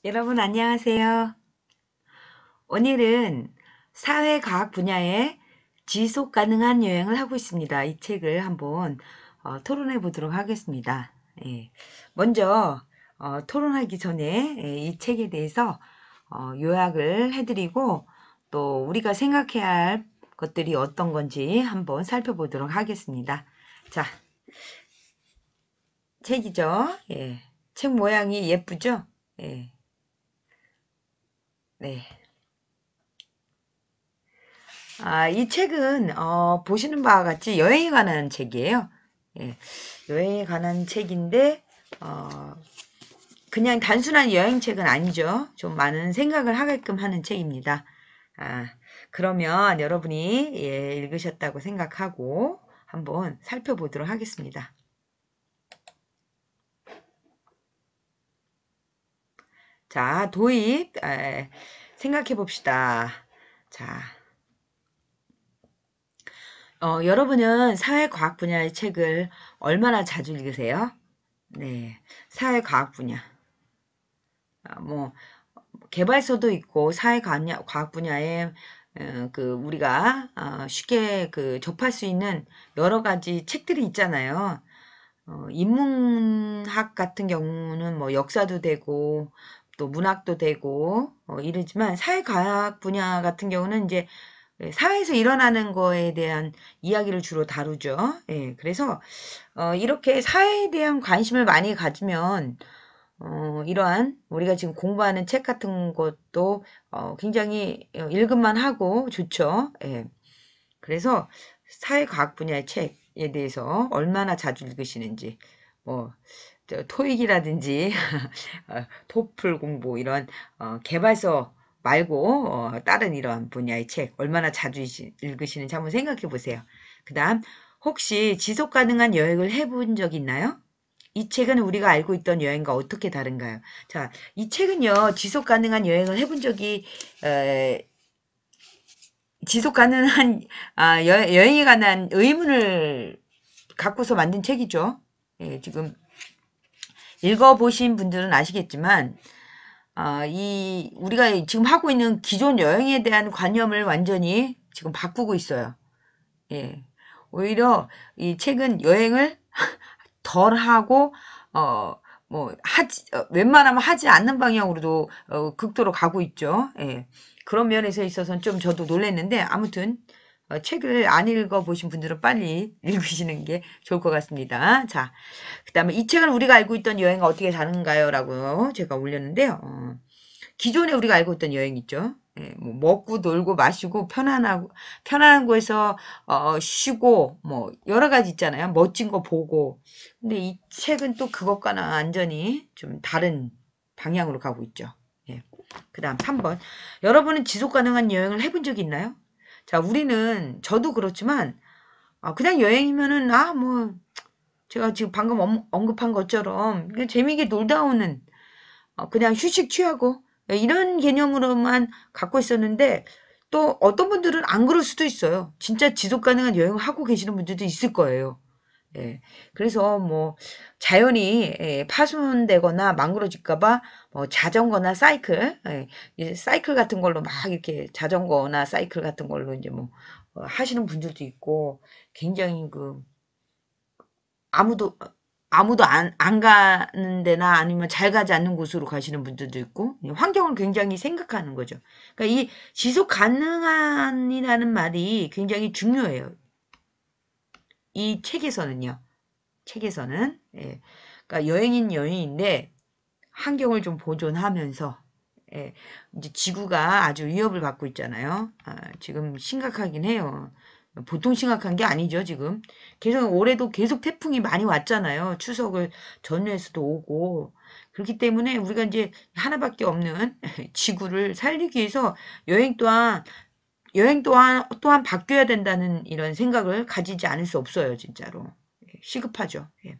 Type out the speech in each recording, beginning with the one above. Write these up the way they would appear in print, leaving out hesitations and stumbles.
여러분 안녕하세요. 오늘은 사회과학 분야의 지속 가능한 여행을 하고 있습니다. 이 책을 한번 토론해 보도록 하겠습니다. 예. 먼저 토론하기 전에 이 책에 대해서 요약을 해드리고 또 우리가 생각해야 할 것들이 어떤 건지 한번 살펴보도록 하겠습니다. 자, 책이죠. 예. 책 모양이 예쁘죠? 예. 네. 이 책은 보시는 바와 같이 여행에 관한 책이에요. 예, 여행에 관한 책인데 그냥 단순한 여행책은 아니죠. 좀 많은 생각을 하게끔 하는 책입니다. 그러면 여러분이 읽으셨다고 생각하고 한번 살펴보도록 하겠습니다. 자, 도입 생각해 봅시다. 자, 여러분은 사회과학 분야의 책을 얼마나 자주 읽으세요? 네, 사회과학 분야. 뭐 개발서도 있고 사회과학 분야에 우리가 쉽게 접할 수 있는 여러 가지 책들이 있잖아요. 인문학 같은 경우는 뭐 역사도 되고 또 문학도 되고 이러지만 사회과학 분야 같은 경우는 이제 사회에서 일어나는 거에 대한 이야기를 주로 다루죠. 예, 그래서 이렇게 사회에 대한 관심을 많이 가지면 이러한 우리가 지금 공부하는 책 같은 것도 굉장히 읽을만 하고 좋죠. 예. 그래서 사회과학 분야의 책에 대해서 얼마나 자주 읽으시는지, 뭐, 토익이라든지, 토플 공부, 이런, 개발서 말고, 다른 이런 분야의 책, 얼마나 자주 읽으시는지 한번 생각해 보세요. 그 다음, 혹시 지속 가능한 여행을 해본 적 있나요? 이 책은 우리가 알고 있던 여행과 어떻게 다른가요? 자, 이 책은요, 지속 가능한 여행을 해본 적이, 지속 가능한, 여행에 관한 의문을 갖고서 만든 책이죠. 예, 지금 읽어보신 분들은 아시겠지만, 우리가 지금 하고 있는 기존 여행에 대한 관념을 완전히 지금 바꾸고 있어요. 예. 오히려 이 책은 여행을 덜 하고 웬만하면 하지 않는 방향으로도 극도로 가고 있죠. 예. 그런 면에서 있어서는 좀 저도 놀랐는데 아무튼 책을 안 읽어보신 분들은 빨리 읽으시는 게 좋을 것 같습니다. 자, 그 다음에 이 책은 우리가 알고 있던 여행과 어떻게 다른가요? 라고 제가 올렸는데요. 기존에 우리가 알고 있던 여행 있죠. 예, 뭐 먹고 놀고 마시고 편안한 곳에서 쉬고 뭐 여러 가지 있잖아요. 멋진 거 보고. 근데 이 책은 또 그것과는 완전히 좀 다른 방향으로 가고 있죠. 예. 그다음 3번. 여러분은 지속 가능한 여행을 해본 적이 있나요? 자, 우리는 저도 그렇지만 그냥 여행이면은 뭐 제가 지금 방금 언급한 것처럼 그냥 재미있게 놀다 오는 그냥 휴식 취하고 이런 개념으로만 갖고 있었는데 또 어떤 분들은 안 그럴 수도 있어요. 진짜 지속 가능한 여행을 하고 계시는 분들도 있을 거예요. 예. 그래서 뭐 자연이 파손되거나 망가질까봐 뭐 자전거나 사이클, 이 사이클 같은 걸로 막 이렇게 자전거나 사이클 같은 걸로 이제 뭐 하시는 분들도 있고 굉장히 아무도 아무도 안 가는 데나 아니면 잘 가지 않는 곳으로 가시는 분들도 있고 환경을 굉장히 생각하는 거죠. 그러니까 이 지속 가능한이라는 말이 굉장히 중요해요. 이 책에서는요. 책에서는 그러니까 여행인 여행인데 환경을 좀 보존하면서 이제 지구가 아주 위협을 받고 있잖아요. 지금 심각하긴 해요. 보통 심각한 게 아니죠, 지금. 계속, 올해도 계속 태풍이 많이 왔잖아요. 추석을 전후에서도 오고. 그렇기 때문에 우리가 이제 하나밖에 없는 지구를 살리기 위해서 여행 또한 바뀌어야 된다는 이런 생각을 가지지 않을 수 없어요, 진짜로. 시급하죠. 예.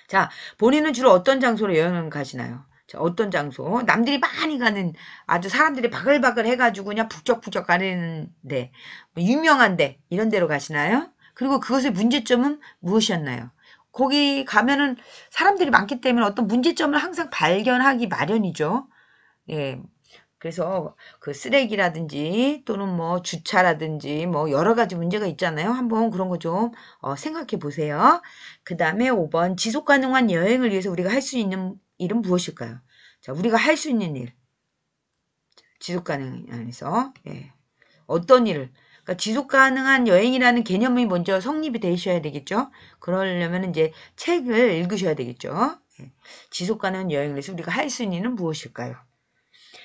자, 본인은 주로 어떤 장소로 여행을 가시나요? 자, 어떤 장소? 남들이 많이 가는 아주 사람들이 바글바글 해가지고 그냥 북적북적 가는데 유명한데 이런 데로 가시나요? 그리고 그것의 문제점은 무엇이었나요? 거기 가면은 사람들이 많기 때문에 어떤 문제점을 항상 발견하기 마련이죠. 예. 그래서 그 쓰레기라든지 또는 뭐 주차라든지 뭐 여러 가지 문제가 있잖아요. 한번 그런 거 좀 생각해 보세요. 그 다음에 5번 지속 가능한 여행을 위해서 우리가 할 수 있는 일은 무엇일까요? 자, 우리가 할 수 있는 일. 지속 가능해서 예. 어떤 일을 그러니까 지속 가능한 여행이라는 개념이 먼저 성립이 되셔야 되겠죠. 그러려면 이제 책을 읽으셔야 되겠죠. 예. 지속 가능한 여행을 위해서 우리가 할 수 있는 일은 무엇일까요?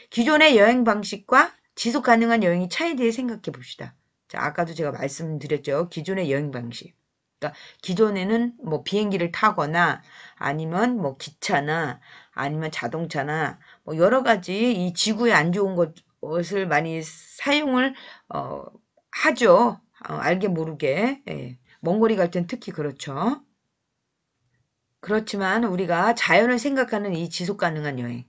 기존의 여행 방식과 지속 가능한 여행의 차이에 대해 생각해 봅시다. 자, 아까도 제가 말씀드렸죠. 기존의 여행 방식. 그러니까 기존에는 뭐 비행기를 타거나 아니면 뭐 기차나 아니면 자동차나 뭐 여러 가지 이 지구에 안 좋은 것을 많이 사용을 하죠. 알게 모르게. 예. 먼 거리 갈 땐 특히 그렇죠. 그렇지만 우리가 자연을 생각하는 이 지속 가능한 여행.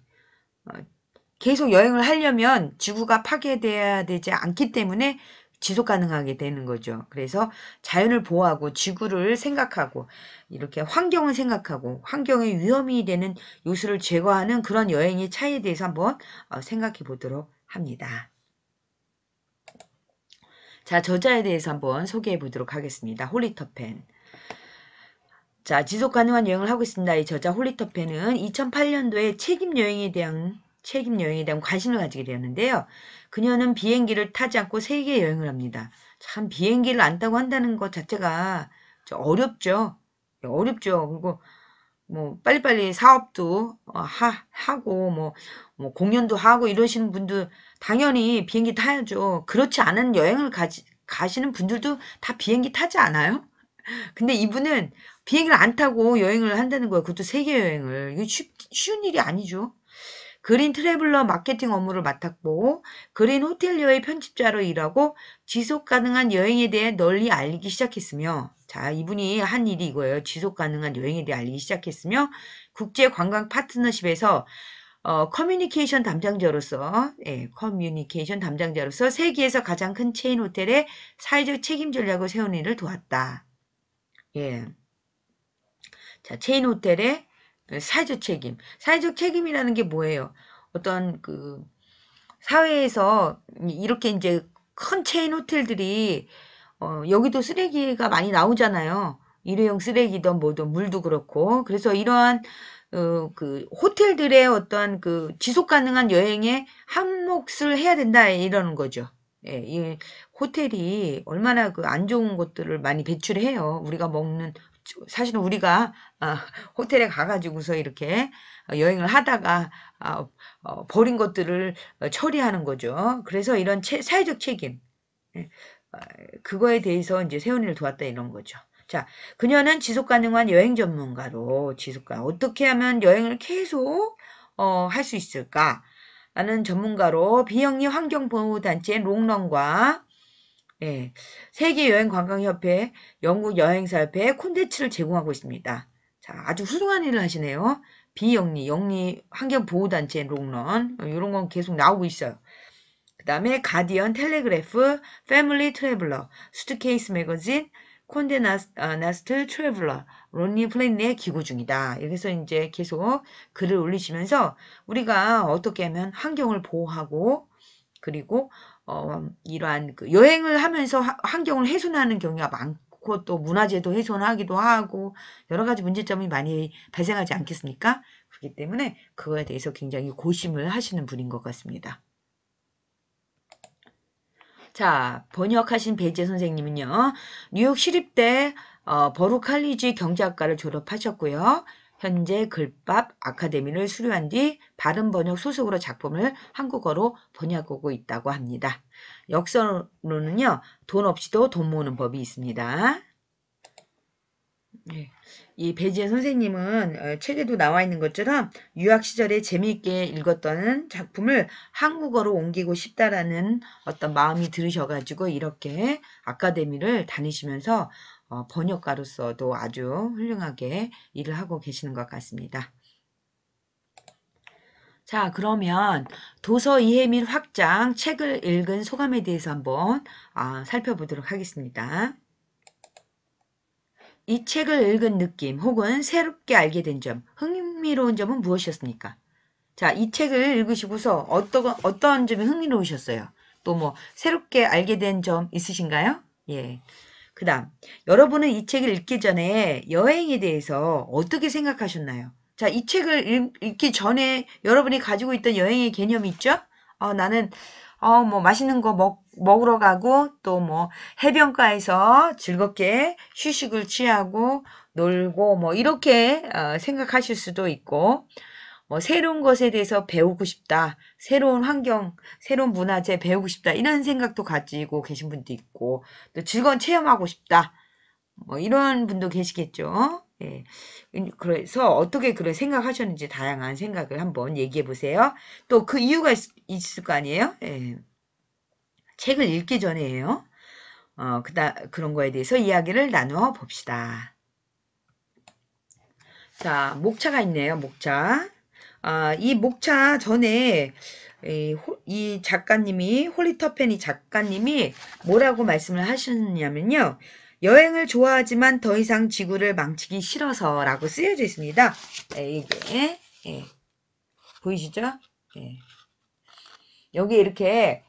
계속 여행을 하려면 지구가 파괴돼야 되지 않기 때문에 지속 가능하게 되는 거죠. 그래서 자연을 보호하고 지구를 생각하고 이렇게 환경을 생각하고 환경에 위험이 되는 요소를 제거하는 그런 여행의 차이에 대해서 한번 생각해 보도록 합니다. 자, 저자에 대해서 한번 소개해 보도록 하겠습니다. 홀리터펜. 자, 지속 가능한 여행을 하고 있습니다. 이 저자 홀리터펜은 2008년도에 책임 여행에 대한 관심을 가지게 되었는데요. 그녀는 비행기를 타지 않고 세계 여행을 합니다. 참 비행기를 안 타고 한다는 것 자체가 어렵죠. 어렵죠. 그리고 뭐 빨리빨리 사업도 하고 뭐 공연도 하고 이러시는 분들 당연히 비행기 타야죠. 그렇지 않은 여행을 가시는 분들도 다 비행기 타지 않아요? 근데 이분은 비행기를 안 타고 여행을 한다는 거예요. 그것도 세계 여행을. 이거 쉬운 일이 아니죠. 그린 트래블러 마케팅 업무를 맡았고 그린 호텔리어의 편집자로 일하고 지속 가능한 여행에 대해 널리 알리기 시작했으며 자 이분이 한 일이 이거예요. 지속 가능한 여행에 대해 알리기 시작했으며 국제 관광 파트너십에서 커뮤니케이션 담당자로서 커뮤니케이션 담당자로서 세계에서 가장 큰 체인 호텔의 사회적 책임 전략을 세우는 일을 도왔다. 예. 자, 체인 호텔의 사회적 책임. 사회적 책임이라는 게 뭐예요? 어떤 그 사회에서 이렇게 이제 큰 체인 호텔들이 여기도 쓰레기가 많이 나오잖아요. 일회용 쓰레기든 뭐든 물도 그렇고. 그래서 이러한 그 호텔들의 어떤 그 지속 가능한 여행에 한 몫을 해야 된다 이러는 거죠. 예, 이 호텔이 얼마나 그 안 좋은 것들을 많이 배출해요. 우리가 먹는 사실은 우리가 호텔에 가가지고서 이렇게 여행을 하다가 버린 것들을 처리하는 거죠. 그래서 이런 사회적 책임 예, 그거에 대해서 이제 세훈이를 도왔다 이런 거죠. 자, 그녀는 지속 가능한 여행 전문가로 어떻게 하면 여행을 계속 할 수 있을까? 라는 전문가로 비영리 환경보호단체 롱런과 예, 세계여행관광협회, 영국여행사협회 콘텐츠를 제공하고 있습니다. 자, 아주 훌륭한 일을 하시네요. 영리 환경보호단체 롱런 이런 건 계속 나오고 있어요. 그 다음에 가디언, 텔레그래프, 패밀리 트래블러, 수트케이스 매거진, 콘데 나스트 트래블러, 론리 플랜리에 기고 중이다. 이래서 이제 계속 글을 올리시면서 우리가 어떻게 하면 환경을 보호하고 그리고 이러한 그 여행을 하면서 환경을 훼손하는 경우가 많고 또 문화재도 훼손하기도 하고 여러 가지 문제점이 많이 발생하지 않겠습니까? 그렇기 때문에 그거에 대해서 굉장히 고심을 하시는 분인 것 같습니다. 자, 번역하신 배재 선생님은요. 뉴욕 시립대 버룩 칼리지 경제학과를 졸업하셨고요. 현재 글밥 아카데미를 수료한 뒤 바른 번역 소속으로 작품을 한국어로 번역하고 있다고 합니다. 역서로는요. 돈 없이도 돈 모으는 법이 있습니다. 네. 이 배지혜 선생님은 책에도 나와 있는 것처럼 유학 시절에 재미있게 읽었던 작품을 한국어로 옮기고 싶다라는 어떤 마음이 들으셔가지고 이렇게 아카데미를 다니시면서 번역가로서도 아주 훌륭하게 일을 하고 계시는 것 같습니다. 자, 그러면 도서 이해 및 확장, 책을 읽은 소감에 대해서 한번 살펴보도록 하겠습니다. 이 책을 읽은 느낌 혹은 새롭게 알게 된 점, 흥미로운 점은 무엇이었습니까? 자, 이 책을 읽으시고서 어떤 점이 흥미로우셨어요? 또 뭐 새롭게 알게 된 점 있으신가요? 예. 그 다음, 여러분은 이 책을 읽기 전에 여행에 대해서 어떻게 생각하셨나요? 자, 이 책을 읽기 전에 여러분이 가지고 있던 여행의 개념이 있죠? 나는, 뭐, 맛있는 거 먹으러 가고, 또 뭐, 해변가에서 즐겁게 휴식을 취하고, 놀고, 뭐, 이렇게 생각하실 수도 있고, 뭐 새로운 것에 대해서 배우고 싶다. 새로운 환경, 새로운 문화재 배우고 싶다. 이런 생각도 가지고 계신 분도 있고 또 즐거운 체험하고 싶다. 뭐 이런 분도 계시겠죠. 예. 그래서 어떻게 그런 생각하셨는지 다양한 생각을 한번 얘기해 보세요. 또 그 이유가 있을 거 아니에요? 예. 책을 읽기 전에요. 그런 거에 대해서 이야기를 나누어 봅시다. 자, 목차가 있네요. 목차. 이 목차 전에 이 작가님이 홀리터페니 작가님이 뭐라고 말씀을 하셨냐면요. 여행을 좋아하지만 더 이상 지구를 망치기 싫어서 라고 쓰여져 있습니다. 이게 보이시죠? 여기에 이렇게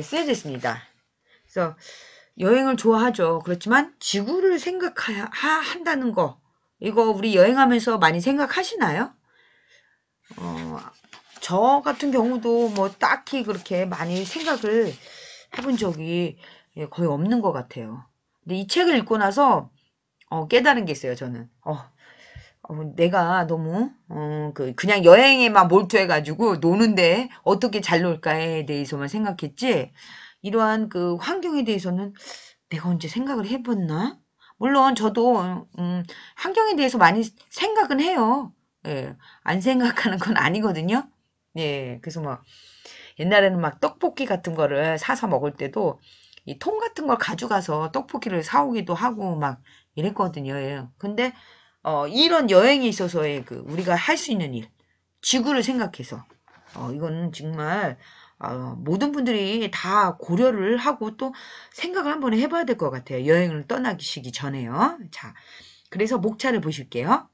쓰여져 있습니다. 그래서 여행을 좋아하죠. 그렇지만 지구를 생각한다는 거 이거 우리 여행하면서 많이 생각하시나요? 저 같은 경우도 뭐 딱히 그렇게 많이 생각을 해본 적이 거의 없는 것 같아요. 근데 이 책을 읽고 나서 깨달은 게 있어요. 저는 내가 너무 그냥 여행에만 몰두해가지고 노는데 어떻게 잘 놀까에 대해서만 생각했지 이러한 그 환경에 대해서는 내가 언제 생각을 해봤나? 물론 저도 환경에 대해서 많이 생각은 해요. 예, 안 생각하는 건 아니거든요. 예, 그래서 뭐 옛날에는 막 떡볶이 같은 거를 사서 먹을 때도 이 통 같은 걸 가져가서 떡볶이를 사오기도 하고 막 이랬거든요. 예. 근데 이런 여행에 있어서의 그 우리가 할 수 있는 일, 지구를 생각해서 이거는 정말 모든 분들이 다 고려를 하고 또 생각을 한번 해봐야 될 것 같아요. 여행을 떠나시기 전에요. 자, 그래서 목차를 보실게요.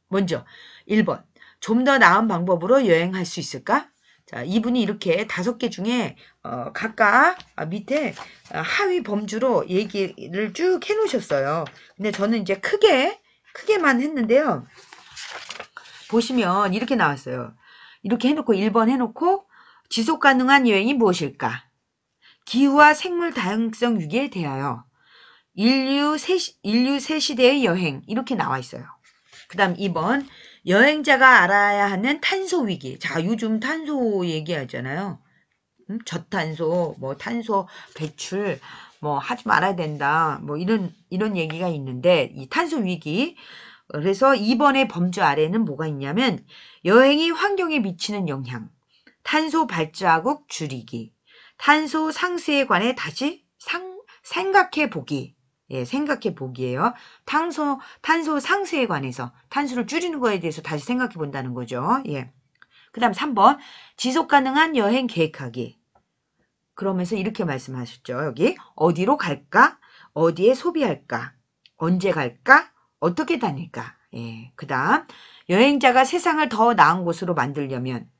먼저 1번. 좀 더 나은 방법으로 여행할 수 있을까? 자, 이분이 이렇게 5개 중에 각각 밑에 하위 범주로 얘기를 쭉 해놓으셨어요. 근데 저는 이제 크게만 했는데요. 보시면 이렇게 나왔어요. 이렇게 해놓고 1번 해놓고 지속 가능한 여행이 무엇일까? 기후와 생물 다양성 위기에 대하여 인류 새 시대의 여행 이렇게 나와 있어요. 그 다음 2번 여행자가 알아야 하는 탄소 위기. 자, 요즘 탄소 얘기하잖아요. 저탄소, 뭐 탄소 배출, 뭐 하지 말아야 된다. 뭐 이런 얘기가 있는데 이 탄소 위기. 그래서 2번의 범주 아래는 뭐가 있냐면 여행이 환경에 미치는 영향, 탄소 발자국 줄이기, 탄소 상수에 관해 다시 생각해 보기. 예, 생각해 보기예요. 탄소 상수에 관해서 탄소를 줄이는 거에 대해서 다시 생각해 본다는 거죠. 예. 그다음 3번 지속 가능한 여행 계획하기. 그러면서 이렇게 말씀하셨죠. 여기 어디로 갈까? 어디에 소비할까? 언제 갈까? 어떻게 다닐까? 예. 그다음 여행자가 세상을 더 나은 곳으로 만들려면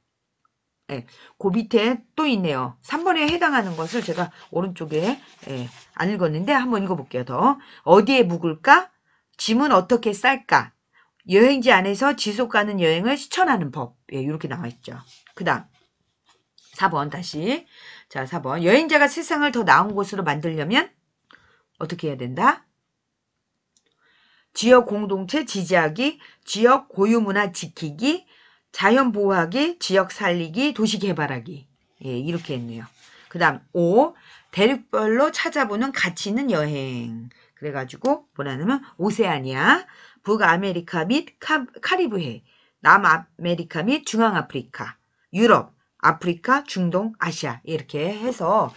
예, 그 밑에 또 있네요. 3번에 해당하는 것을 제가 오른쪽에 안 읽었는데 한번 읽어볼게요. 더 어디에 묵을까? 짐은 어떻게 쌀까? 여행지 안에서 지속가는 여행을 실천하는 법. 예, 이렇게 나와 있죠. 그 다음 4번 다시 자 4번 여행자가 세상을 더 나은 곳으로 만들려면 어떻게 해야 된다? 지역 공동체 지지하기, 지역 고유문화 지키기, 자연 보호하기, 지역 살리기, 도시 개발하기. 예, 이렇게 했네요. 그 다음 5. 대륙별로 찾아보는 가치 있는 여행. 그래가지고 뭐라냐면 오세아니아, 북아메리카 및 카리브해, 남아메리카 및 중앙아프리카, 유럽, 아프리카, 중동, 아시아 이렇게 해서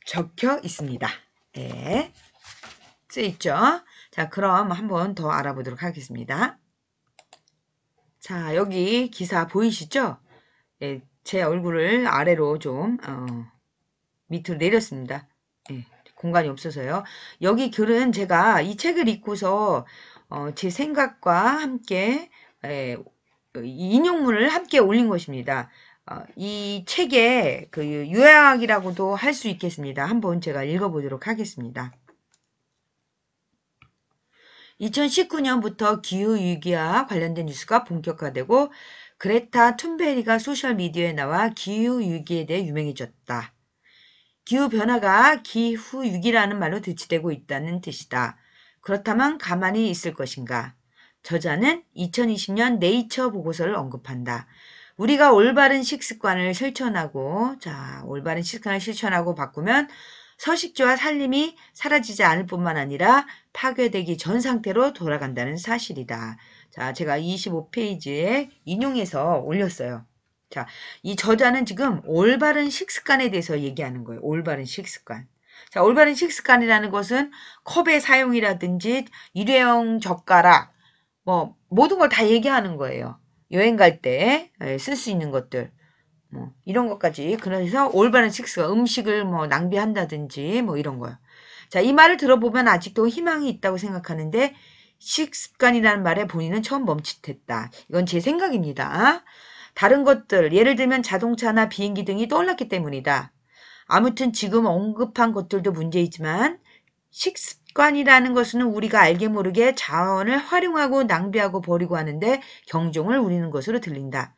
적혀 있습니다. 네. 쓰여있죠? 자, 그럼 한번 더 알아보도록 하겠습니다. 자, 여기 기사 보이시죠? 제 얼굴을 아래로 좀 밑으로 내렸습니다. 공간이 없어서요. 여기 글은 제가 이 책을 읽고서 제 생각과 함께 인용문을 함께 올린 것입니다. 이 책의 그 요약이라고도 할 수 있겠습니다. 한번 제가 읽어보도록 하겠습니다. 2019년부터 기후위기와 관련된 뉴스가 본격화되고 그레타 툰베리가 소셜미디어에 나와 기후위기에 대해 유명해졌다. 기후변화가 기후위기라는 말로 대치되고 있다는 뜻이다. 그렇다면 가만히 있을 것인가? 저자는 2020년 네이처 보고서를 언급한다. 우리가 올바른 식습관을 실천하고 바꾸면 서식지와 살림이 사라지지 않을 뿐만 아니라 파괴되기 전 상태로 돌아간다는 사실이다. 자, 제가 25페이지에 인용해서 올렸어요. 자, 이 저자는 지금 올바른 식습관에 대해서 얘기하는 거예요. 올바른 식습관. 자, 올바른 식습관이라는 것은 컵의 사용이라든지 일회용 젓가락, 뭐 모든 걸 다 얘기하는 거예요. 여행 갈 때 쓸 수 있는 것들. 뭐 이런 것까지. 그래서 올바른 식습관, 음식을 뭐 낭비한다든지 뭐 이런 거요. 자, 이 말을 들어보면 아직도 희망이 있다고 생각하는데 식습관이라는 말에 본인은 처음 멈칫했다. 이건 제 생각입니다. 다른 것들, 예를 들면 자동차나 비행기 등이 떠올랐기 때문이다. 아무튼 지금 언급한 것들도 문제이지만 식습관이라는 것은 우리가 알게 모르게 자원을 활용하고 낭비하고 버리고 하는데 경종을 울리는 것으로 들린다.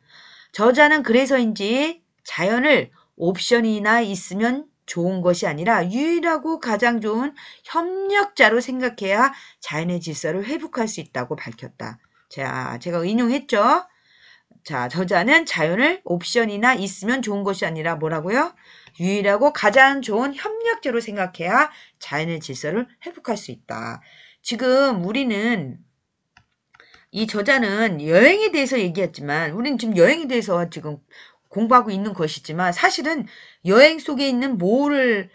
저자는 그래서인지 자연을 옵션이나 있으면 좋은 것이 아니라 유일하고 가장 좋은 협력자로 생각해야 자연의 질서를 회복할 수 있다고 밝혔다. 자, 제가 인용했죠? 자, 저자는 자연을 옵션이나 있으면 좋은 것이 아니라 뭐라고요? 유일하고 가장 좋은 협력자로 생각해야 자연의 질서를 회복할 수 있다. 지금 우리는 이 저자는 여행에 대해서 얘기했지만 우리는 지금 여행에 대해서 지금 공부하고 있는 것이지만 사실은 여행 속에 있는 뭐를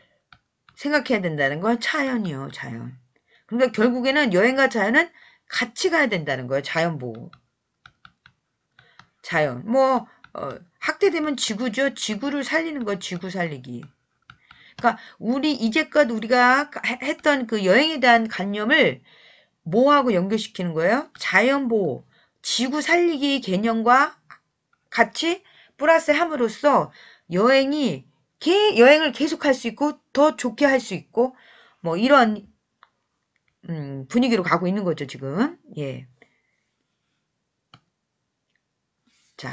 생각해야 된다는 건 자연이요. 자연. 그러니까 결국에는 여행과 자연은 같이 가야 된다는 거예요. 자연 보호. 자연. 학대되면 지구죠. 지구를 살리는 거, 지구 살리기. 그러니까 이제껏 우리가 했던 그 여행에 대한 관념을 뭐하고 연결시키는 거예요? 자연 보호, 지구 살리기 개념과 같이 플러스 함으로써 여행을 계속 할 수 있고 더 좋게 할 수 있고 뭐 이런 분위기로 가고 있는 거죠, 지금. 예. 자,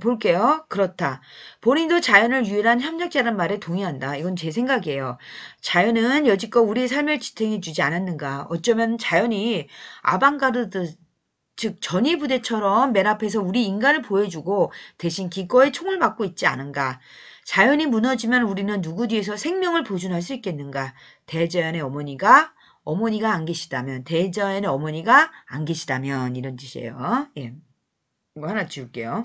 볼게요. 그렇다. 본인도 자연을 유일한 협력자란 말에 동의한다. 이건 제 생각이에요. 자연은 여지껏 우리의 삶을 지탱해주지 않았는가. 어쩌면 자연이 아방가르드, 즉 전위부대처럼 맨 앞에서 우리 인간을 보여주고 대신 기꺼이 총을 맞고 있지 않은가. 자연이 무너지면 우리는 누구 뒤에서 생명을 보존할 수 있겠는가. 대자연의 어머니가 안 계시다면, 대자연의 어머니가 안 계시다면 이런 뜻이에요. 예. 이거 하나 지울게요.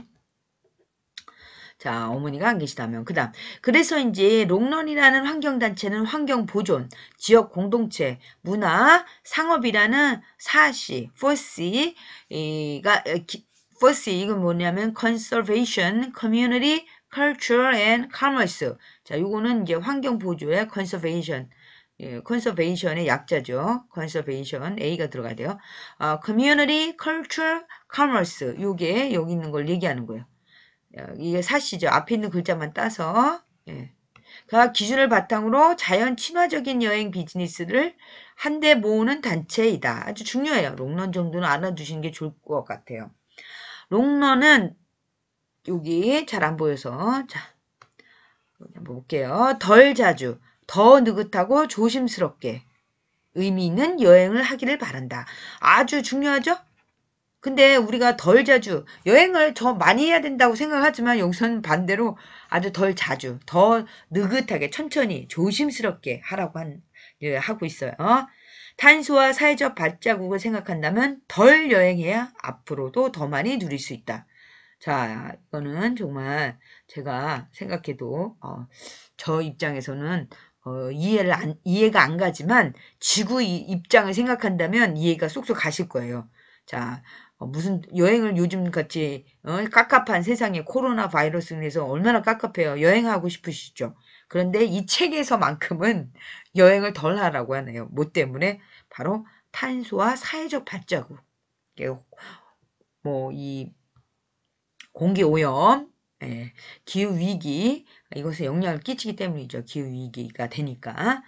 자, 어머니가 안 계시다면. 그 다음. 그래서 이제 롱런이라는 환경단체는 환경보존, 지역 공동체, 문화, 상업이라는 사시, 포시, 이건 뭐냐면 conservation, community, culture and commerce. 자, 요거는 이제 환경보조의 conservation. 예, 컨서베이션의 약자죠. 컨서베이션 A가 들어가야 돼요. community, culture, commerce 요게 여기 있는 걸 얘기하는 거예요. 이게 사시죠. 앞에 있는 글자만 따서 예. 그 기준을 바탕으로 자연 친화적인 여행 비즈니스를 한데 모으는 단체이다. 아주 중요해요. 롱런 정도는 알아두시는 게 좋을 것 같아요. 롱런은 여기 잘 안 보여서 자 한번 볼게요. 덜 자주, 더 느긋하고 조심스럽게 의미 있는 여행을 하기를 바란다. 아주 중요하죠? 근데 우리가 덜 자주 여행을 더 많이 해야 된다고 생각하지만 여기서는 반대로 아주 덜 자주, 더 느긋하게 천천히 조심스럽게 하고 있어요. 탄소와 사회적 발자국을 생각한다면 덜 여행해야 앞으로도 더 많이 누릴 수 있다. 자, 이거는 정말 제가 생각해도 저 입장에서는 이해가 안 가지만 지구 입장을 생각한다면 이해가 쏙쏙 가실 거예요. 자, 무슨 여행을 요즘 같이 깝깝한 세상에 코로나 바이러스로 해서 얼마나 깝깝해요. 여행하고 싶으시죠? 그런데 이 책에서만큼은 여행을 덜 하라고 하네요. 뭐 때문에? 바로 탄소와 사회적 발자국. 뭐, 이 공기 오염, 예, 기후 위기, 이것에 영향을 끼치기 때문이죠. 기후 위기가 되니까.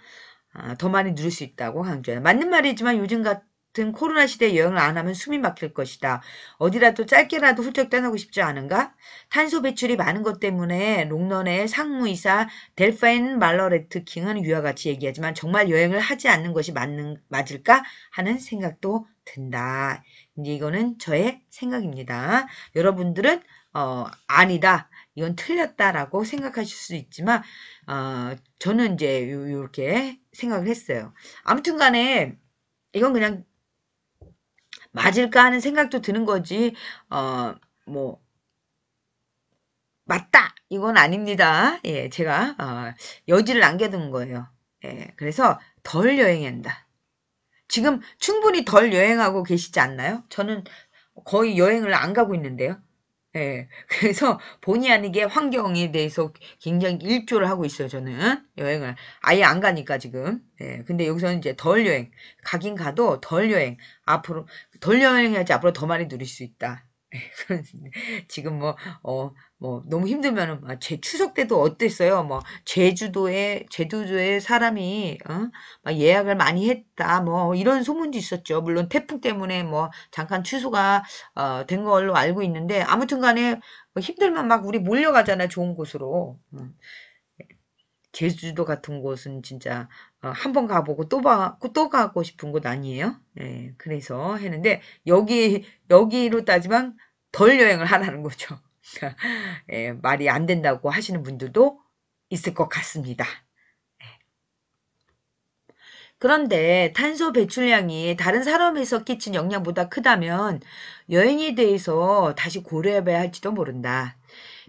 더 많이 누릴 수 있다고 강조해요. 맞는 말이지만 요즘 같은 코로나 시대에 여행을 안 하면 숨이 막힐 것이다. 어디라도 짧게라도 훌쩍 떠나고 싶지 않은가? 탄소 배출이 많은 것 때문에 롱런의 상무이사 델파인 말러레트 킹은 위와 같이 얘기하지만 정말 여행을 하지 않는 것이 맞을까 하는 생각도 든다. 이제 이거는 저의 생각입니다. 여러분들은 아니다. 이건 틀렸다라고 생각하실 수 있지만 저는 이제 요렇게 생각을 했어요. 아무튼 간에 이건 그냥 맞을까 하는 생각도 드는 거지 뭐 맞다 이건 아닙니다. 예, 제가 여지를 남겨둔 거예요. 예, 그래서 덜 여행한다. 지금 충분히 덜 여행하고 계시지 않나요? 저는 거의 여행을 안 가고 있는데요. 예. 그래서 본의 아니게 환경에 대해서 굉장히 일조를 하고 있어요, 저는. 여행을. 아예 안 가니까 지금. 예. 근데 여기서는 이제 덜 여행. 가긴 가도 덜 여행. 앞으로, 덜 여행해야지 앞으로 더 많이 누릴 수 있다. 예, 지금 너무 힘들면은, 제 추석 때도 어땠어요? 제주도에 사람이, 막 예약을 많이 했다. 이런 소문도 있었죠. 물론 태풍 때문에 잠깐 취소가 된 걸로 알고 있는데 아무튼 간에 힘들면 막 우리 몰려가잖아 좋은 곳으로. 제주도 같은 곳은 진짜 한 번 가보고 또 가고 싶은 곳 아니에요? 예, 그래서 했는데 여기로 따지면 덜 여행을 하라는 거죠. 예, 말이 안 된다고 하시는 분들도 있을 것 같습니다. 그런데 탄소 배출량이 다른 산업에서 끼친 영향보다 크다면 여행에 대해서 다시 고려해봐야 할지도 모른다.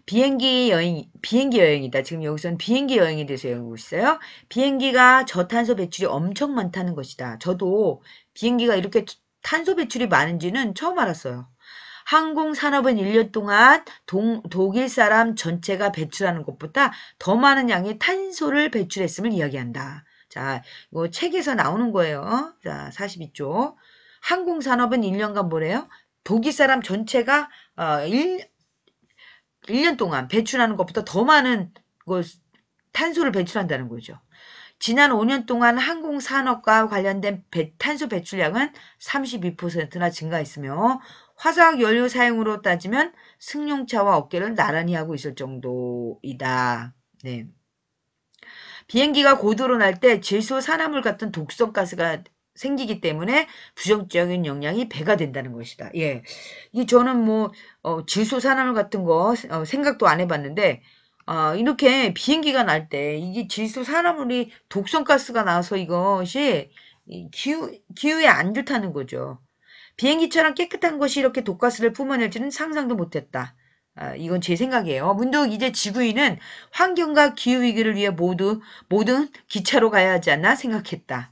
비행기 여행이다. 지금 여기서는 비행기 여행에 대해서 얘기하고 있어요. 비행기가 저탄소 배출이 엄청 많다는 것이다. 저도 비행기가 이렇게 탄소 배출이 많은지는 처음 알았어요. 항공산업은 1년 동안 독일 사람 전체가 배출하는 것보다 더 많은 양의 탄소를 배출했음을 이야기한다. 자, 이거 책에서 나오는 거예요. 자, 42쪽. 항공산업은 1년간 뭐래요? 독일 사람 전체가 1년 동안 배출하는 것보다 더 많은 탄소를 배출한다는 거죠. 지난 5년 동안 항공산업과 관련된 탄소 배출량은 32%나 증가했으며 화석 연료 사용으로 따지면 승용차와 어깨를 나란히 하고 있을 정도이다. 네. 비행기가 고도로 날 때 질소 산화물 같은 독성 가스가 생기기 때문에 부정적인 영향이 배가 된다는 것이다. 예. 이 저는 질소 산화물 같은 거 생각도 안 해봤는데 이렇게 비행기가 날 때 이게 질소 산화물이 독성 가스가 나와서 이것이 기후에 안 좋다는 거죠. 비행기처럼 깨끗한 것이 이렇게 독가스를 뿜어낼지는 상상도 못했다. 이건 제 생각이에요. 문득 이제 지구인은 환경과 기후위기를 위해 모든 기차로 가야 하지 않나 생각했다.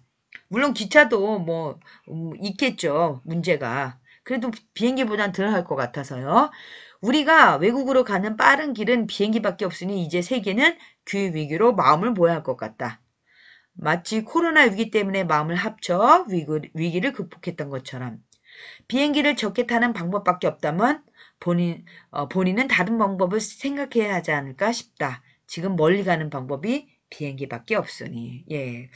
물론 기차도 있겠죠. 문제가. 그래도 비행기보단 덜 할 것 같아서요. 우리가 외국으로 가는 빠른 길은 비행기밖에 없으니 이제 세계는 기후위기로 마음을 모아야 할 것 같다. 마치 코로나 위기 때문에 마음을 합쳐 위기를 극복했던 것처럼. 비행기를 적게 타는 방법밖에 없다면 본인은 다른 방법을 생각해야 하지 않을까 싶다. 지금 멀리 가는 방법이 비행기밖에 없으니. 예.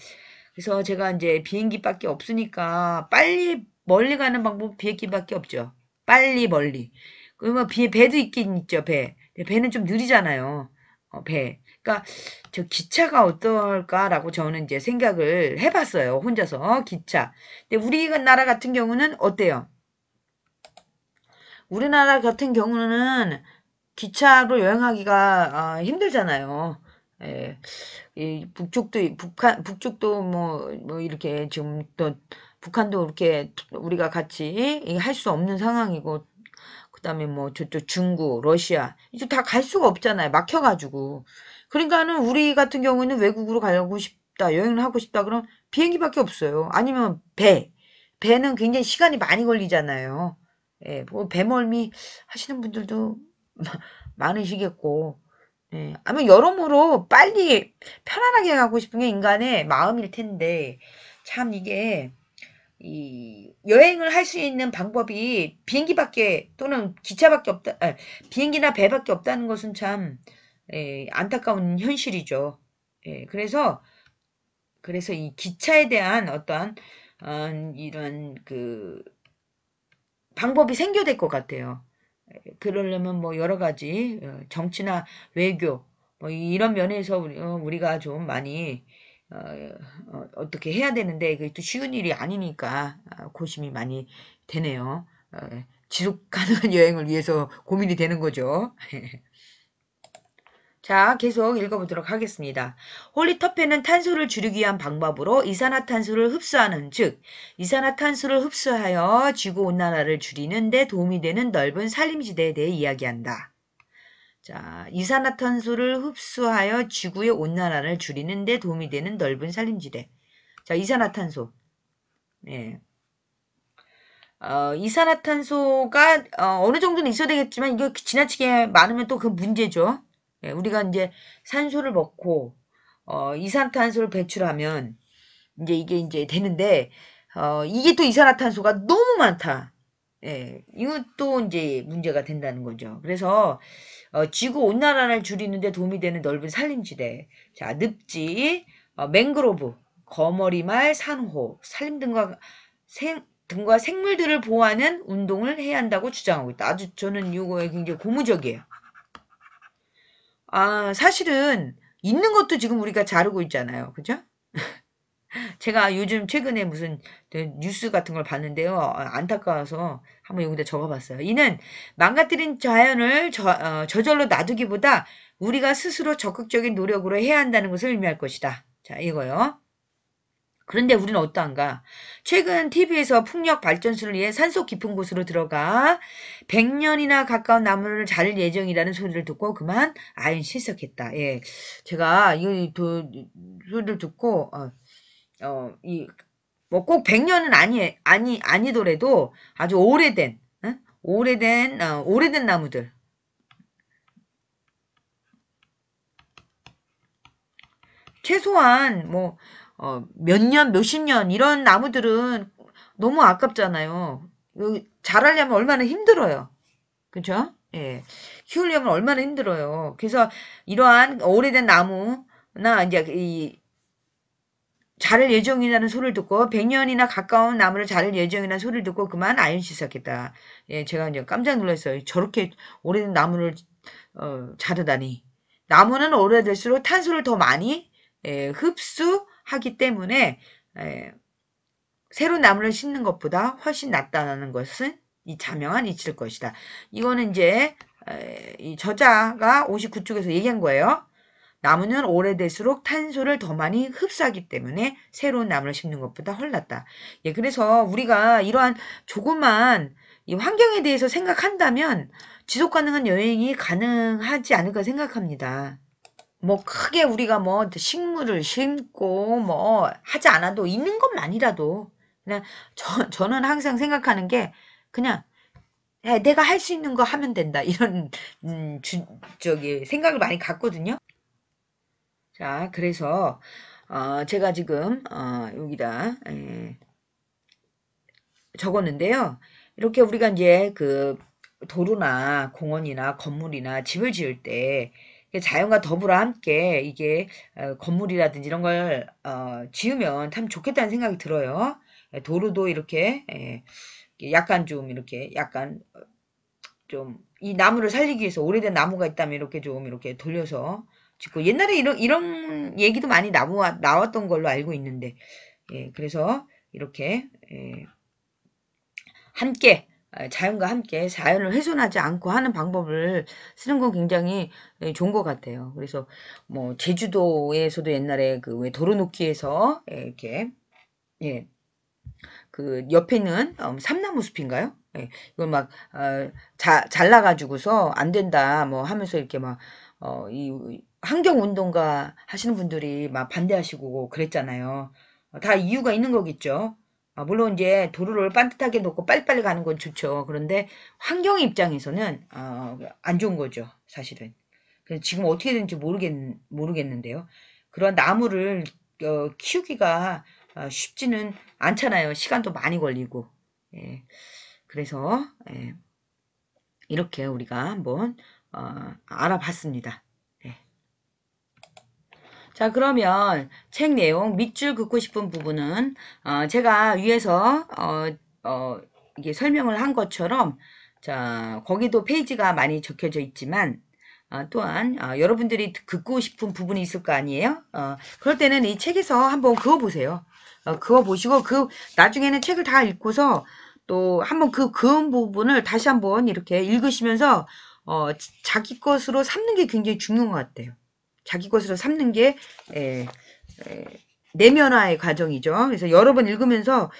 그래서 제가 이제 비행기밖에 없으니까 빨리 멀리 가는 방법 비행기밖에 없죠. 빨리 멀리. 그러면 배도 있긴 있죠, 배. 배는 좀 느리잖아요. 배. 그러니까 저 기차가 어떨까라고 저는 이제 생각을 해봤어요. 혼자서 기차. 근데 우리나라 같은 경우는 어때요? 우리나라 같은 경우는 기차로 여행하기가 힘들잖아요. 예, 이 북쪽도 이렇게 지금 또 북한도 이렇게 우리가 같이 할 수 없는 상황이고, 그 다음에 저쪽 중국, 러시아, 이제 다 갈 수가 없잖아요. 막혀가지고. 그러니까는 우리 같은 경우는 외국으로 가고 싶다, 여행을 하고 싶다, 그럼 비행기밖에 없어요. 아니면 배. 배는 굉장히 시간이 많이 걸리잖아요. 예, 배멀미 하시는 분들도 많으시겠고, 예, 아마 여러모로 빨리 편안하게 가고 싶은 게 인간의 마음일 텐데, 참 이게, 이, 여행을 할 수 있는 방법이 비행기밖에, 또는 기차밖에 없다, 비행기나 배밖에 없다는 것은 참, 안타까운 현실이죠. 그래서 이 기차에 대한 어떤, 이런 방법이 생겨야 될 것 같아요. 그러려면 뭐 여러 가지 정치나 외교 뭐 이런 면에서 우리가 좀 많이 떻게 해야 되는데 그게 또 쉬운 일이 아니니까 고심이 많이 되네요. 지속 가능한 여행을 위해서 고민이 되는 거죠. 자, 계속 읽어보도록 하겠습니다. 홀리터페는 탄소를 줄이기 위한 방법으로 이산화탄소를 흡수하는, 즉 이산화탄소를 흡수하여 지구온난화를 줄이는 데 도움이 되는 넓은 산림지대에 대해 이야기한다. 자, 이산화탄소를 흡수하여 지구의 온난화를 줄이는 데 도움이 되는 넓은 산림지대. 자, 이산화탄소. 네. 이산화탄소가 어느 정도는 있어야 되겠지만 이거 지나치게 많으면 또 그 문제죠. 예, 우리가 이제 산소를 먹고 이산화탄소를 배출하면 이제 이게 이제 되는데 이게 또 이산화탄소가 너무 많다. 예, 이것도 이제 문제가 된다는 거죠. 그래서 지구 온난화를 줄이는 데 도움이 되는 넓은 산림지대. 자, 늪지, 맹그로브, 거머리말, 산호, 산림 등과 생물들을 보호하는 운동을 해야 한다고 주장하고 있다. 아주 저는 이거에 굉장히 고무적이에요. 사실은 있는 것도 지금 우리가 자르고 있잖아요. 그죠? 제가 요즘 최근에 무슨 뉴스 같은 걸 봤는데요. 안타까워서 한번 여기다 적어봤어요. 이는 망가뜨린 자연을 저절로 놔두기보다 우리가 스스로 적극적인 노력으로 해야 한다는 것을 의미할 것이다. 자, 이거요. 그런데 우리는 어떠한가? 최근 TV에서 풍력 발전소를 위해 산속 깊은 곳으로 들어가 100년이나 가까운 나무를 자를 예정이라는 소리를 듣고 그만 아윤 실석했다. 예. 제가 이 소리를 듣고 뭐 꼭 100년은 아니더라도 아주 오래된, 응? 오래된 나무들. 최소한 뭐 몇 년, 몇십 년 이런 나무들은 너무 아깝잖아요. 자라려면 얼마나 힘들어요. 그죠? 예. 키우려면 얼마나 힘들어요. 그래서 이러한 오래된 나무나 이제 이 자를 예정이라는 소리를 듣고 100년이나 가까운 나무를 자를 예정이라는 소리를 듣고 그만 아윤 시작했다. 예, 제가 이제 깜짝 놀랐어요. 저렇게 오래된 나무를 자르다니. 나무는 오래될수록 탄소를 더 많이 흡수하기 때문에 새로운 나무를 심는 것보다 훨씬 낫다는 것은 이 자명한 이치일 것이다. 이거는 이제 이 저자가 59쪽에서 얘기한 거예요. 나무는 오래될수록 탄소를 더 많이 흡수하기 때문에 새로운 나무를 심는 것보다 훨 낫다. 예, 그래서 우리가 이러한 조그만 이 환경에 대해서 생각한다면 지속 가능한 여행이 가능하지 않을까 생각합니다. 뭐 크게 우리가 뭐 식물을 심고 뭐 하지 않아도 있는 것만이라도 그냥 저는 항상 생각하는 게 그냥 야, 내가 할 수 있는 거 하면 된다 이런 저기 생각을 많이 갖거든요. 자, 그래서 제가 지금 여기다 적었는데요. 이렇게 우리가 이제 도로나 공원이나 건물이나 집을 지을 때 자연과 더불어 함께 이게 건물이라든지 이런 걸 지으면 참 좋겠다는 생각이 들어요. 도로도 이렇게 약간 좀 이렇게 약간 좀 이 나무를 살리기 위해서 오래된 나무가 있다면 이렇게 좀 이렇게 돌려서 짓고 옛날에 이런 얘기도 많이 나왔던 걸로 알고 있는데 예, 그래서 이렇게 함께 자연과 함께 자연을 훼손하지 않고 하는 방법을 쓰는 건 굉장히 좋은 것 같아요. 그래서 뭐 제주도에서도 옛날에 그 왜 도로놓기에서 이렇게 예, 그 옆에 있는 삼나무 숲인가요? 예, 이걸 막 잘라가지고서 안 된다 뭐 하면서 이렇게 막 이 환경운동가 하시는 분들이 막 반대하시고 그랬잖아요. 다 이유가 있는 거겠죠. 물론 이제 도로를 반듯하게 놓고 빨리빨리 가는 건 좋죠. 그런데 환경 입장에서는 안 좋은 거죠, 사실은. 그래서 지금 어떻게 되는지 모르겠는데요. 그런 나무를 키우기가 쉽지는 않잖아요. 시간도 많이 걸리고. 예. 그래서 예. 이렇게 우리가 한번 알아봤습니다. 네. 자, 그러면 책 내용 밑줄 긋고 싶은 부분은 제가 위에서 이게 설명을 한 것처럼 자, 거기도 페이지가 많이 적혀져 있지만 또한 여러분들이 긋고 싶은 부분이 있을 거 아니에요? 그럴 때는 이 책에서 한번 그어보세요. 그어보시고 나중에는 책을 다 읽고서 또 한번 그은 부분을 다시 한번 이렇게 읽으시면서 자기 것으로 삼는 게 굉장히 중요한 것 같아요. 자기 것으로 삼는 게 에, 내면화의 과정이죠. 그래서 여러 번 읽으면서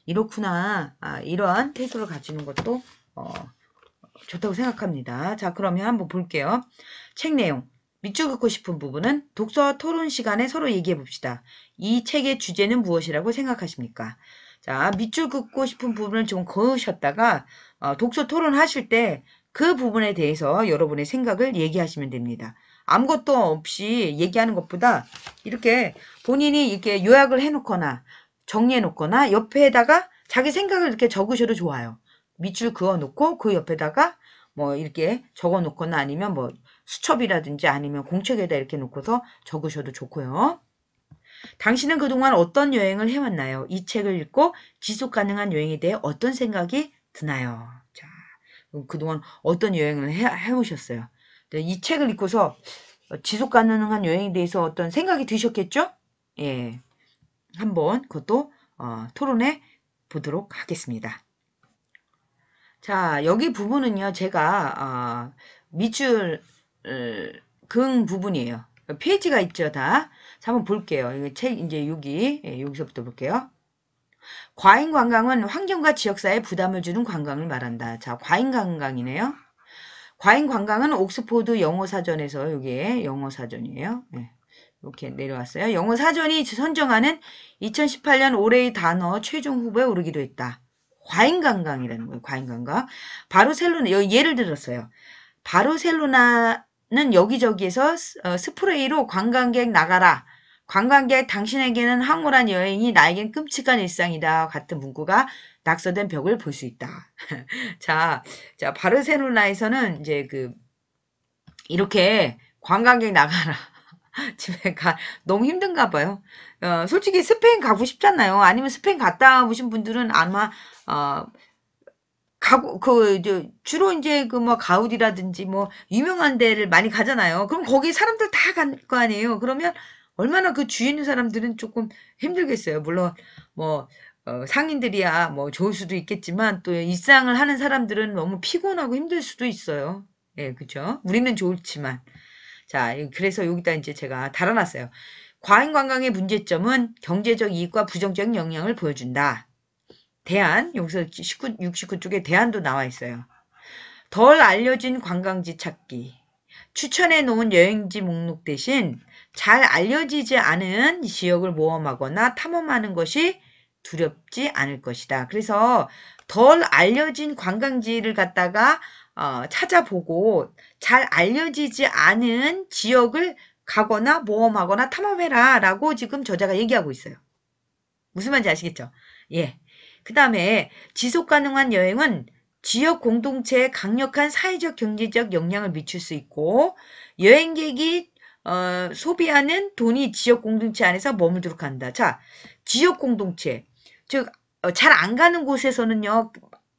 이렇구나 이러한 태도를 가지는 것도 좋다고 생각합니다. 자, 그러면 한번 볼게요. 책 내용 밑줄 긋고 싶은 부분은 독서 토론 시간에 서로 얘기해 봅시다. 이 책의 주제는 무엇이라고 생각하십니까? 자, 밑줄 긋고 싶은 부분을 좀 그으셨다가 독서 토론 하실 때 그 부분에 대해서 여러분의 생각을 얘기하시면 됩니다. 아무것도 없이 얘기하는 것보다 이렇게 본인이 이렇게 요약을 해놓거나 정리해놓거나 옆에다가 자기 생각을 이렇게 적으셔도 좋아요. 밑줄 그어놓고 그 옆에다가 뭐 이렇게 적어놓거나 아니면 뭐 수첩이라든지 아니면 공책에다 이렇게 놓고서 적으셔도 좋고요. 당신은 그동안 어떤 여행을 해왔나요? 이 책을 읽고 지속 가능한 여행에 대해 어떤 생각이 드나요? 자, 그동안 어떤 여행을 해오셨어요? 이 책을 읽고서 지속 가능한 여행에 대해서 어떤 생각이 드셨겠죠? 예, 한번 그것도 토론해 보도록 하겠습니다. 자, 여기 부분은요, 제가 밑줄 그은 부분이에요. 페이지가 있죠, 다. 자, 한번 볼게요. 이거 책 이제 여기서부터 볼게요. 과잉 관광은 환경과 지역사회에 부담을 주는 관광을 말한다. 자, 과잉 관광이네요. 과잉 관광은 옥스포드 영어사전에서 여기에 영어사전이에요. 네, 이렇게 내려왔어요. 영어사전이 선정하는 2018년 올해의 단어 최종 후보에 오르기도 했다. 과잉 관광이라는 거예요. 과잉 관광. 바르셀로나 예를 들었어요. 바르셀로나는 여기저기에서 스프레이로 관광객 나가라. 관광객 당신에게는 황홀한 여행이 나에겐 끔찍한 일상이다. 같은 문구가 낙서된 벽을 볼 수 있다. 자, 바르셀로나에서는 이제 이렇게 관광객 나가라. 집에 너무 힘든가 봐요. 솔직히 스페인 가고 싶잖아요. 아니면 스페인 갔다 오신 분들은 아마, 주로 이제 뭐 가우디라든지 뭐 유명한 데를 많이 가잖아요. 그럼 거기 사람들 다 갈 거 아니에요. 그러면 얼마나 그 주위에 있는 사람들은 조금 힘들겠어요. 물론 뭐 상인들이야 뭐 좋을 수도 있겠지만 또 일상을 하는 사람들은 너무 피곤하고 힘들 수도 있어요. 예, 그죠? 우리는 좋지만. 자, 그래서 여기다 이제 제가 달아놨어요. 과잉 관광의 문제점은 경제적 이익과 부정적인 영향을 보여준다. 대안, 여기서 69쪽에 대안도 나와 있어요. 덜 알려진 관광지 찾기. 추천해 놓은 여행지 목록 대신 잘 알려지지 않은 지역을 모험하거나 탐험하는 것이 두렵지 않을 것이다. 그래서 덜 알려진 관광지를 갖다가 찾아보고 잘 알려지지 않은 지역을 가거나 모험하거나 탐험해라 라고 지금 저자가 얘기하고 있어요. 무슨 말인지 아시겠죠? 예. 그 다음에 지속가능한 여행은 지역 공동체에 강력한 사회적 경제적 영향을 미칠 수 있고 여행객이 소비하는 돈이 지역 공동체 안에서 머물도록 한다. 자, 지역 공동체 즉 잘 안 가는 곳에서는요.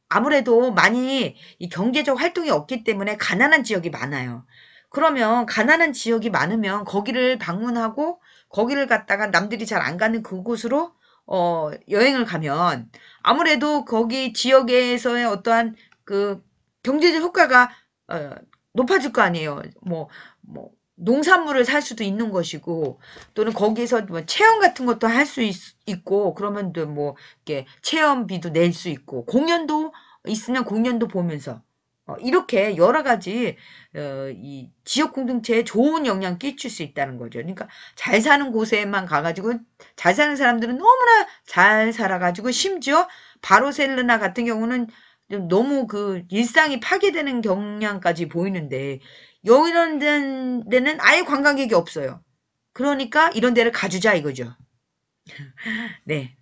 아무래도 많이 이 경제적 활동이 없기 때문에 가난한 지역이 많아요. 그러면 가난한 지역이 많으면 거기를 방문하고 거기를 갔다가 남들이 잘 안 가는 그곳으로 여행을 가면 아무래도 거기 지역에서의 어떠한 경제적 효과가 높아질 거 아니에요. 뭐 농산물을 살 수도 있는 것이고 또는 거기서 뭐 체험 같은 것도 할 수 있고 그러면 또 뭐 이렇게 체험비도 낼 수 있고 공연도 있으면 공연도 보면서 이렇게 여러 가지 이 지역 공동체에 좋은 영향 끼칠 수 있다는 거죠. 그러니까 잘 사는 곳에만 가가지고 잘 사는 사람들은 너무나 잘 살아가지고 심지어 바르셀로나 같은 경우는 너무 그 일상이 파괴되는 경향까지 보이는데 이런 데는 아예 관광객이 없어요. 그러니까 이런 데를 가주자 이거죠. 네.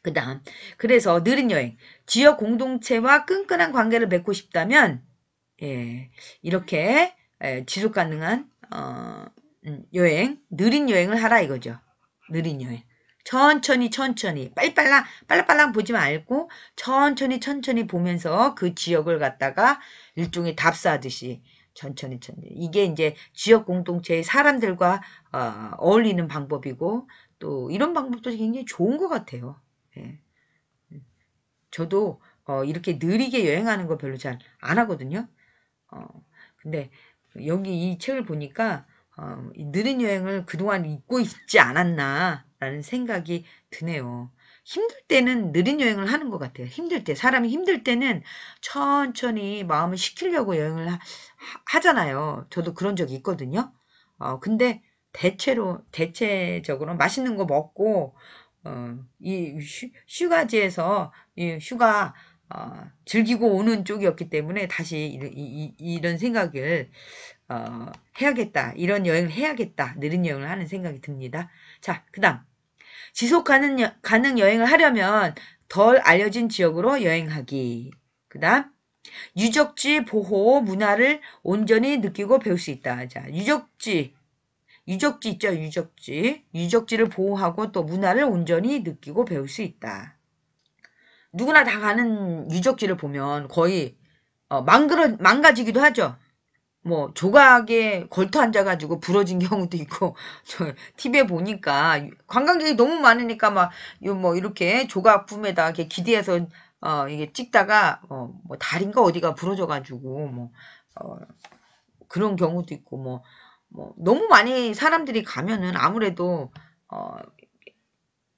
그다음 그래서 느린 여행 지역 공동체와 끈끈한 관계를 맺고 싶다면 예, 이렇게 지속 가능한 여행 느린 여행을 하라 이거죠. 느린 여행 천천히 빨랑빨랑 보지 말고 천천히 보면서 그 지역을 갖다가 일종의 답사하듯이 천천히 이게 이제 지역 공동체의 사람들과 어울리는 방법이고 또 이런 방법도 굉장히 좋은 것 같아요. 예. 저도 이렇게 느리게 여행하는 거 별로 잘 안 하거든요. 어, 근데 여기 이 책을 보니까 이 느린 여행을 그동안 잊고 있지 않았나라는 생각이 드네요. 힘들 때는 느린 여행을 하는 것 같아요. 힘들 때 사람이 힘들 때는 천천히 마음을 식히려고 여행을 하잖아요. 저도 그런 적이 있거든요. 근데 대체적으로 맛있는 거 먹고 이 휴가지에서 이 휴가 즐기고 오는 쪽이었기 때문에 다시 이런 생각을 해야겠다. 이런 여행을 해야겠다. 느린 여행을 하는 생각이 듭니다. 자, 그 다음 지속 가능 여행을 하려면 덜 알려진 지역으로 여행하기. 그 다음 유적지 보호 문화를 온전히 느끼고 배울 수 있다. 자, 유적지 있죠, 유적지. 유적지를 보호하고 또 문화를 온전히 느끼고 배울 수 있다. 누구나 다 가는 유적지를 보면 거의 망가지기도 하죠. 뭐 조각에 걸터 앉아가지고 부러진 경우도 있고 저 TV에 보니까 관광객이 너무 많으니까 막 뭐 이렇게 조각 품에다 이렇게 기대해서 이게 찍다가 뭐 다리인가 어디가 부러져가지고 뭐 그런 경우도 있고 뭐 너무 많이 사람들이 가면은 아무래도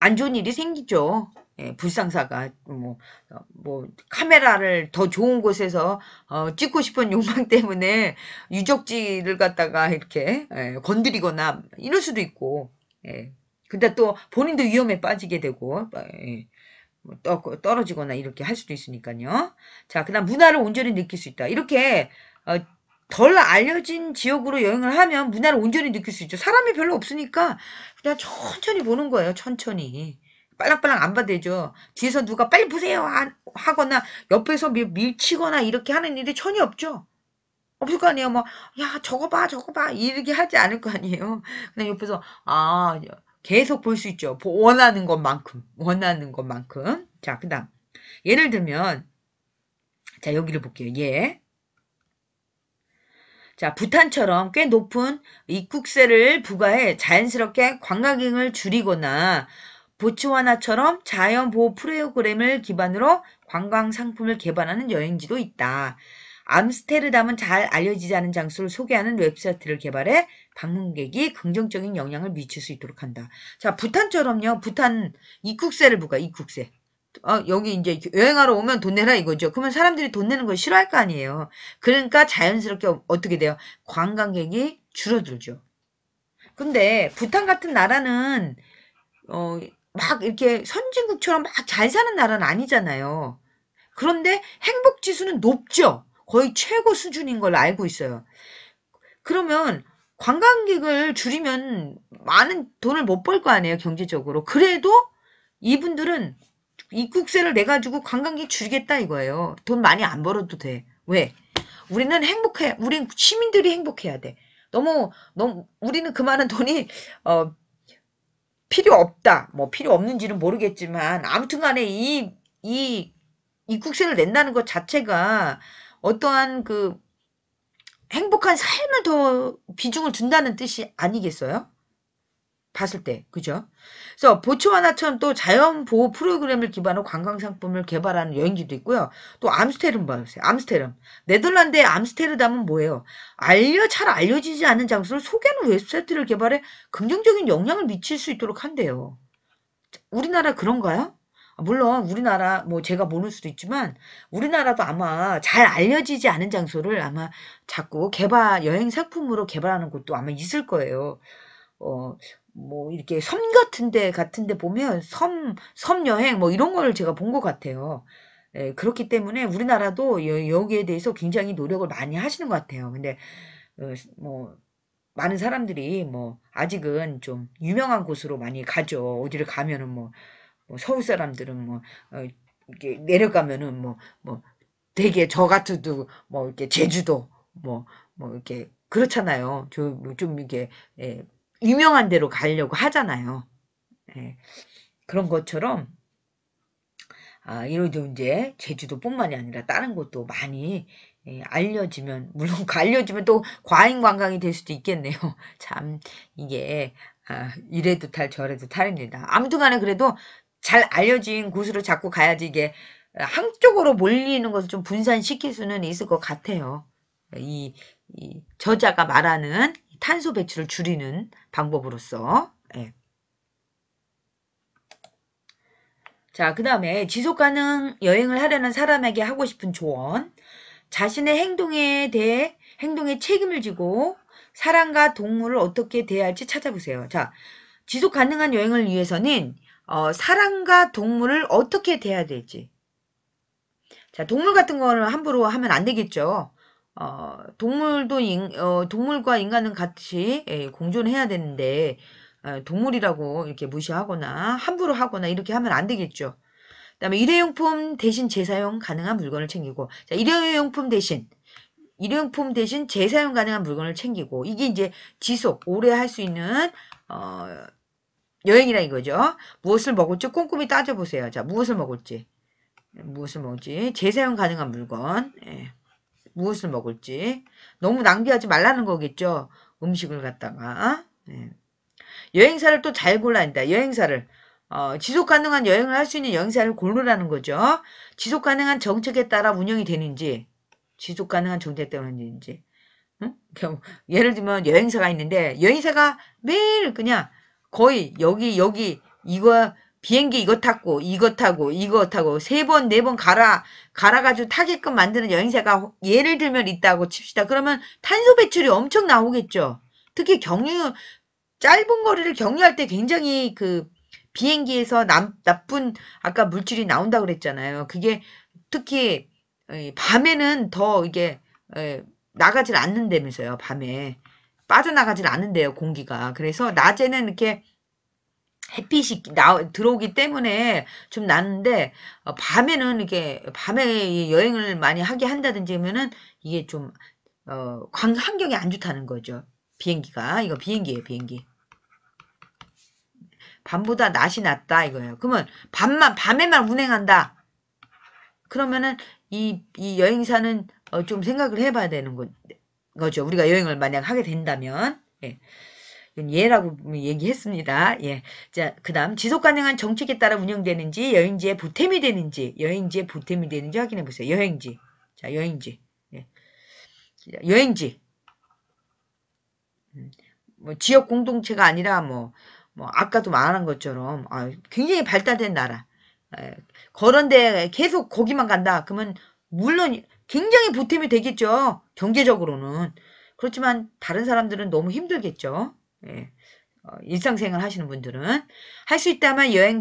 안 좋은 일이 생기죠. 예, 불상사가 뭐 카메라를 더 좋은 곳에서 찍고 싶은 욕망 때문에 유적지를 갖다가 이렇게 건드리거나 이럴 수도 있고 예. 근데 또 본인도 위험에 빠지게 되고 예, 뭐 떨어지거나 이렇게 할 수도 있으니까요. 자, 그다음 문화를 온전히 느낄 수 있다. 이렇게 덜 알려진 지역으로 여행을 하면 문화를 온전히 느낄 수 있죠. 사람이 별로 없으니까 그냥 천천히 보는 거예요. 천천히. 빨랑빨랑 안 봐대죠. 뒤에서 누가 빨리 보세요 하거나 옆에서 밀치거나 이렇게 하는 일이 전혀 없죠. 없을 거 아니에요. 뭐, 야, 저거 봐. 이렇게 하지 않을 거 아니에요. 그냥 옆에서, 계속 볼 수 있죠. 원하는 것만큼. 자, 그 다음. 예를 들면, 자, 여기를 볼게요. 예. 자, 부탄처럼 꽤 높은 입국세를 부과해 자연스럽게 관광객을 줄이거나 보츠와나처럼 자연보호 프로그램을 기반으로 관광 상품을 개발하는 여행지도 있다. 암스테르담은 잘 알려지지 않은 장소를 소개하는 웹사이트를 개발해 방문객이 긍정적인 영향을 미칠 수 있도록 한다. 자, 부탄처럼요. 부탄 입국세를 부과, 입국세. 여기 이제 여행하러 오면 돈 내라 이거죠. 그러면 사람들이 돈 내는 걸 싫어할 거 아니에요. 그러니까 자연스럽게 어떻게 돼요? 관광객이 줄어들죠. 근데 부탄 같은 나라는 막 이렇게 선진국처럼 막 잘 사는 나라는 아니잖아요. 그런데 행복 지수는 높죠. 거의 최고 수준인 걸로 알고 있어요. 그러면 관광객을 줄이면 많은 돈을 못 벌 거 아니에요, 경제적으로. 그래도 이분들은 입국세를 내가지고 관광객 줄이겠다 이거예요. 돈 많이 안 벌어도 돼. 왜? 우리는 행복해. 우린 시민들이 행복해야 돼. 너무, 우리는 그 많은 돈이, 필요 없다. 뭐, 필요 없는지는 모르겠지만, 아무튼 간에 이 입국세를 낸다는 것 자체가 어떠한 그 행복한 삶을 더 비중을 둔다는 뜻이 아니겠어요? 봤을 때, 그죠? 그래서 보츠와나처럼 또 자연보호 프로그램을 기반으로 관광상품을 개발하는 여행지도 있고요. 또 암스테르담 봐주세요. 암스테르담. 네덜란드의 암스테르담은 뭐예요? 잘 알려지지 않은 장소를 소개하는 웹사이트를 개발해 긍정적인 영향을 미칠 수 있도록 한대요. 우리나라 그런가요? 물론 우리나라 뭐 제가 모를 수도 있지만 우리나라도 아마 잘 알려지지 않은 장소를 아마 자꾸 여행 상품으로 개발하는 곳도 아마 있을 거예요. 어, 뭐, 이렇게 섬 같은 데 보면 섬 여행 뭐 이런 걸 제가 본 것 같아요. 그렇기 때문에 우리나라도 여기에 대해서 굉장히 노력을 많이 하시는 것 같아요. 근데 뭐 많은 사람들이 뭐 아직은 좀 유명한 곳으로 많이 가죠. 어디를 가면은 뭐 서울 사람들은 뭐 이렇게 내려가면은 뭐 되게 저 같아도 뭐 이렇게 제주도 뭐 이렇게 그렇잖아요. 좀 이렇게 유명한 데로 가려고 하잖아요. 예, 그런 것처럼 이로도 이제 제주도뿐만이 아니라 다른 곳도 많이 알려지면 물론 알려지면 또 과잉 관광이 될 수도 있겠네요. 참 이게 이래도 탈 저래도 탈입니다. 아무튼간에 그래도 잘 알려진 곳으로 자꾸 가야지 이게 한쪽으로 몰리는 것을 좀 분산시킬 수는 있을 것 같아요. 이, 이 저자가 말하는 탄소 배출을 줄이는 방법으로서. 예. 자, 그 다음에 지속가능 여행을 하려는 사람에게 하고 싶은 조언. 자신의 행동에 대해 행동에 책임을 지고 사람과 동물을 어떻게 대할지 찾아보세요. 자, 지속 가능한 여행을 위해서는 사람과 동물을 어떻게 대해야 될지. 자, 동물 같은 거를 함부로 하면 안 되겠죠. 동물과 인간은 같이 공존해야 되는데 동물이라고 이렇게 무시하거나 함부로 하거나 이렇게 하면 안 되겠죠. 그다음에 일회용품 대신 재사용 가능한 물건을 챙기고, 자, 일회용품 대신 재사용 가능한 물건을 챙기고, 이게 이제 지속 오래 할 수 있는 여행이라 이거죠. 무엇을 먹을지 꼼꼼히 따져보세요. 자, 무엇을 먹을지 재사용 가능한 물건, 무엇을 먹을지 너무 낭비하지 말라는 거겠죠. 음식을 갖다가 여행사를 또 잘 골라야 한다. 여행사를 지속 가능한 여행을 할 수 있는 여행사를 고르라는 거죠. 지속 가능한 정책에 따라 운영이 되는지, 지속 가능한 정책에 따라 운영인지. 응? 예를 들면 여행사가 있는데 여행사가 매일 그냥 거의 여기 이거 비행기 이거 타고 세 번 네 번 갈아가지고 타게끔 만드는 여행사가 예를 들면 있다고 칩시다. 그러면 탄소 배출이 엄청 나오겠죠. 특히 짧은 거리를 경유할 때 굉장히 그 비행기에서 나쁜 아까 물질이 나온다고 그랬잖아요. 그게 특히 밤에는 더 이게 나가질 않는다면서요. 밤에 빠져나가질 않는데요. 공기가. 그래서 낮에는 이렇게 햇빛이 들어오기 때문에 좀 나는데 밤에는 이렇게 밤에 여행을 많이 하게 한다든지 하면은 이게 좀 환경이 안 좋다는 거죠. 비행기가 이거 비행기예요. 비행기. 밤보다 낮이 낫다 이거예요. 그러면 밤에만 운행한다. 그러면은 이 여행사는 좀 생각을 해봐야 되는 거죠. 우리가 여행을 만약 하게 된다면. 예. 이건 예라고 얘기했습니다. 예. 자, 그 다음 지속 가능한 정책에 따라 운영되는지 여행지에 보탬이 되는지 확인해 보세요. 여행지. 자, 여행지. 예. 여행지. 뭐 지역 공동체가 아니라 뭐 아까도 말한 것처럼 굉장히 발달된 나라. 그런데 계속 거기만 간다. 그러면 물론 굉장히 보탬이 되겠죠. 경제적으로는. 그렇지만 다른 사람들은 너무 힘들겠죠. 예. 일상생활 하시는 분들은 할 수 있다면 여행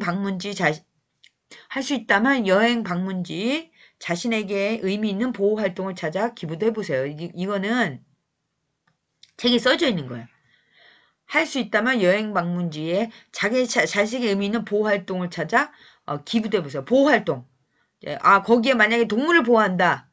방문지 자신에게 의미 있는 보호 활동을 찾아 기부도 해보세요. 이거는 책에 써져 있는 거예요. 할 수 있다면 여행 방문지에 자식의 의미 있는 보호 활동을 찾아 기부도 해보세요. 보호 활동. 거기에 만약에 동물을 보호한다.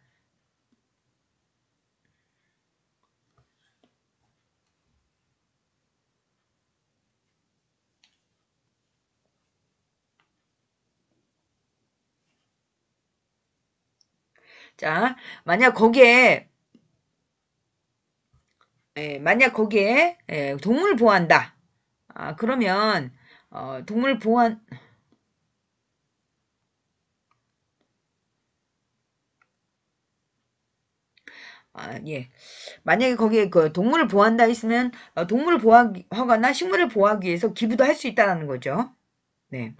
자, 만약 거기에 동물 보호한다. 그러면 동물 보호한 예. 만약에 거기에 그 동물을 보호한다 있으면 동물을 보호하거나 식물을 보호하기 위해서 기부도 할 수 있다는 거죠. 네.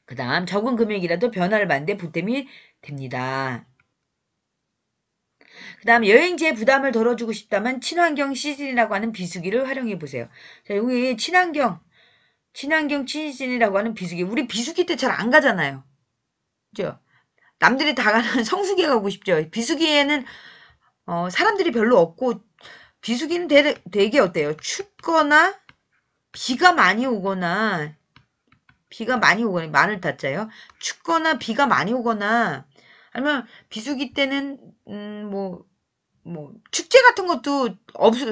그 다음 적은 금액이라도 변화를 받는데 보탬이 됩니다. 그 다음 여행지의 부담을 덜어주고 싶다면 친환경 시즌이라고 하는 비수기를 활용해 보세요. 자, 여기 친환경 친환경 친신이라고 하는 비수기. 우리 비수기 때 잘 안 가잖아요. 그죠? 남들이 다 가는 성수기에 가고 싶죠. 비수기에는 사람들이 별로 없고 비수기는 되게 어때요? 춥거나 비가 많이 오거나 마늘 타짜요. 춥거나 비가 많이 오거나 아니면 비수기 때는 축제 같은 것도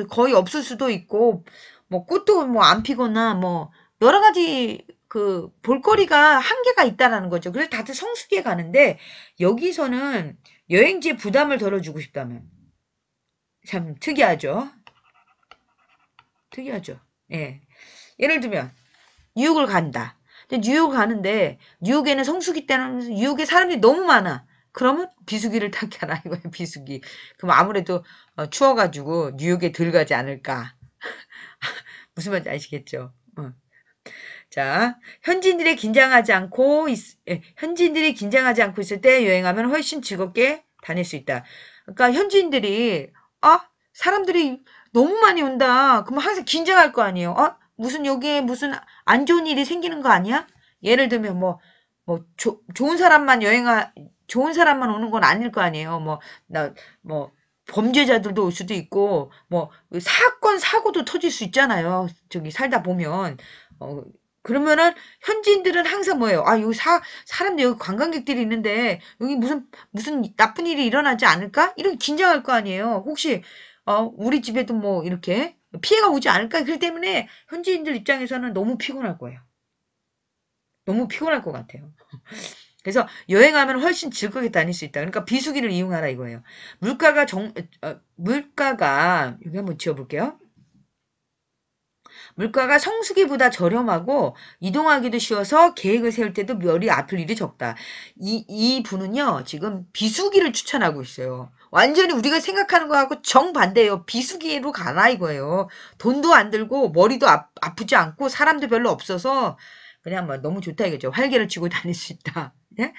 거의 없을 수도 있고 뭐 꽃도 뭐 안 피거나 뭐 여러 가지 그 볼거리가 한계가 있다라는 거죠. 그래서 다들 성수기에 가는데 여기서는 여행지에 부담을 덜어주고 싶다면 참 특이하죠. 특이하죠. 예. 예를 들면 뉴욕을 간다. 근데 뉴욕 가는데 뉴욕에는 성수기 때는 뉴욕에 사람들이 너무 많아. 그러면 비수기를 타켜라 이거예요. 비수기. 그럼 아무래도 추워가지고 뉴욕에 덜 가지 않을까. 무슨 말인지 아시겠죠? 자, 현지인들이 긴장하지 않고 있을 때 여행하면 훨씬 즐겁게 다닐 수 있다. 그러니까 현지인들이 사람들이 너무 많이 온다. 그러면 항상 긴장할 거 아니에요. 무슨 여기에 무슨 안 좋은 일이 생기는 거 아니야? 예를 들면 좋은 사람만 오는 건 아닐 거 아니에요. 범죄자들도 올 수도 있고, 사고도 터질 수 있잖아요. 저기 살다 보면. 그러면은 현지인들은 항상 뭐예요? 여기 사람들 여기 관광객들이 있는데 여기 무슨 나쁜 일이 일어나지 않을까? 이런 긴장할 거 아니에요. 혹시 우리 집에도 뭐 이렇게 피해가 오지 않을까? 그렇기 때문에 현지인들 입장에서는 너무 피곤할 거예요. 너무 피곤할 것 같아요. 그래서 여행하면 훨씬 즐겁게 다닐 수 있다. 그러니까 비수기를 이용하라 이거예요. 물가가 여기 한번 지어볼게요. 물가가 성수기보다 저렴하고 이동하기도 쉬워서 계획을 세울 때도 머리 아플 일이 적다. 이 분은요, 지금 비수기를 추천하고 있어요. 완전히 우리가 생각하는 거하고 정반대예요. 비수기로 가라 이거예요. 돈도 안 들고 머리도 아프지 않고 사람도 별로 없어서 그냥 너무 좋다 이거죠. 활개를 치고 다닐 수 있다. 예?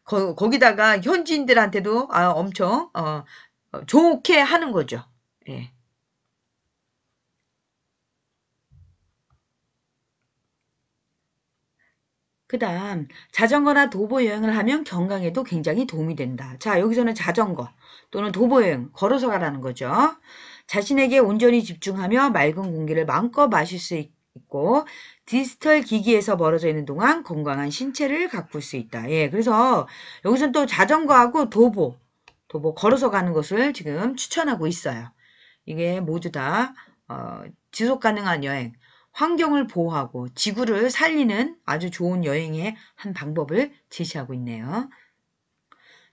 거기다가 현지인들한테도 엄청 좋게 하는 거죠. 예. 그 다음 자전거나 도보 여행을 하면 건강에도 굉장히 도움이 된다. 자, 여기서는 자전거 또는 도보 여행, 걸어서 가라는 거죠. 자신에게 온전히 집중하며 맑은 공기를 마음껏 마실 수 있고 디지털 기기에서 멀어져 있는 동안 건강한 신체를 가꿀 수 있다. 예, 그래서 여기서는 또 자전거하고 도보 걸어서 가는 것을 지금 추천하고 있어요. 이게 모두 다 지속 가능한 여행, 환경을 보호하고 지구를 살리는 아주 좋은 여행의 한 방법을 제시하고 있네요.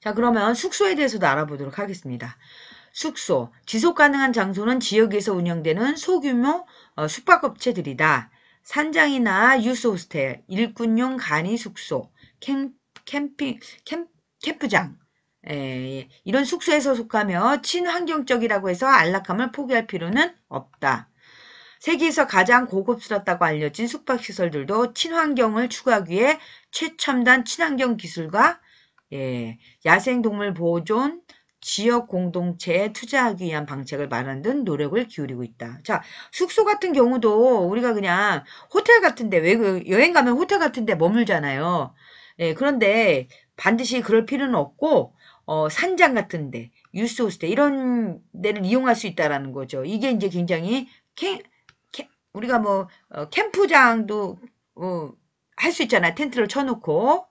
자, 그러면 숙소에 대해서도 알아보도록 하겠습니다. 숙소, 지속 가능한 장소는 지역에서 운영되는 소규모 숙박업체들이다. 산장이나 유스 호스텔, 일꾼용 간이 숙소, 캠프장, 이런 숙소에서 속하며 친환경적이라고 해서 안락함을 포기할 필요는 없다. 세계에서 가장 고급스럽다고 알려진 숙박시설들도 친환경을 추구하기 위해 최첨단 친환경 기술과 야생동물 보존, 지역 공동체에 투자하기 위한 방책을 마련하는 등 노력을 기울이고 있다. 자, 숙소 같은 경우도 우리가 그냥 호텔 같은데, 여행 가면 호텔 같은데 머물잖아요. 그런데 반드시 그럴 필요는 없고, 산장 같은데, 유스호스텔, 이런 데를 이용할 수 있다라는 거죠. 이게 이제 굉장히 우리가 캠프장도 할 수 있잖아요. 텐트를 쳐놓고.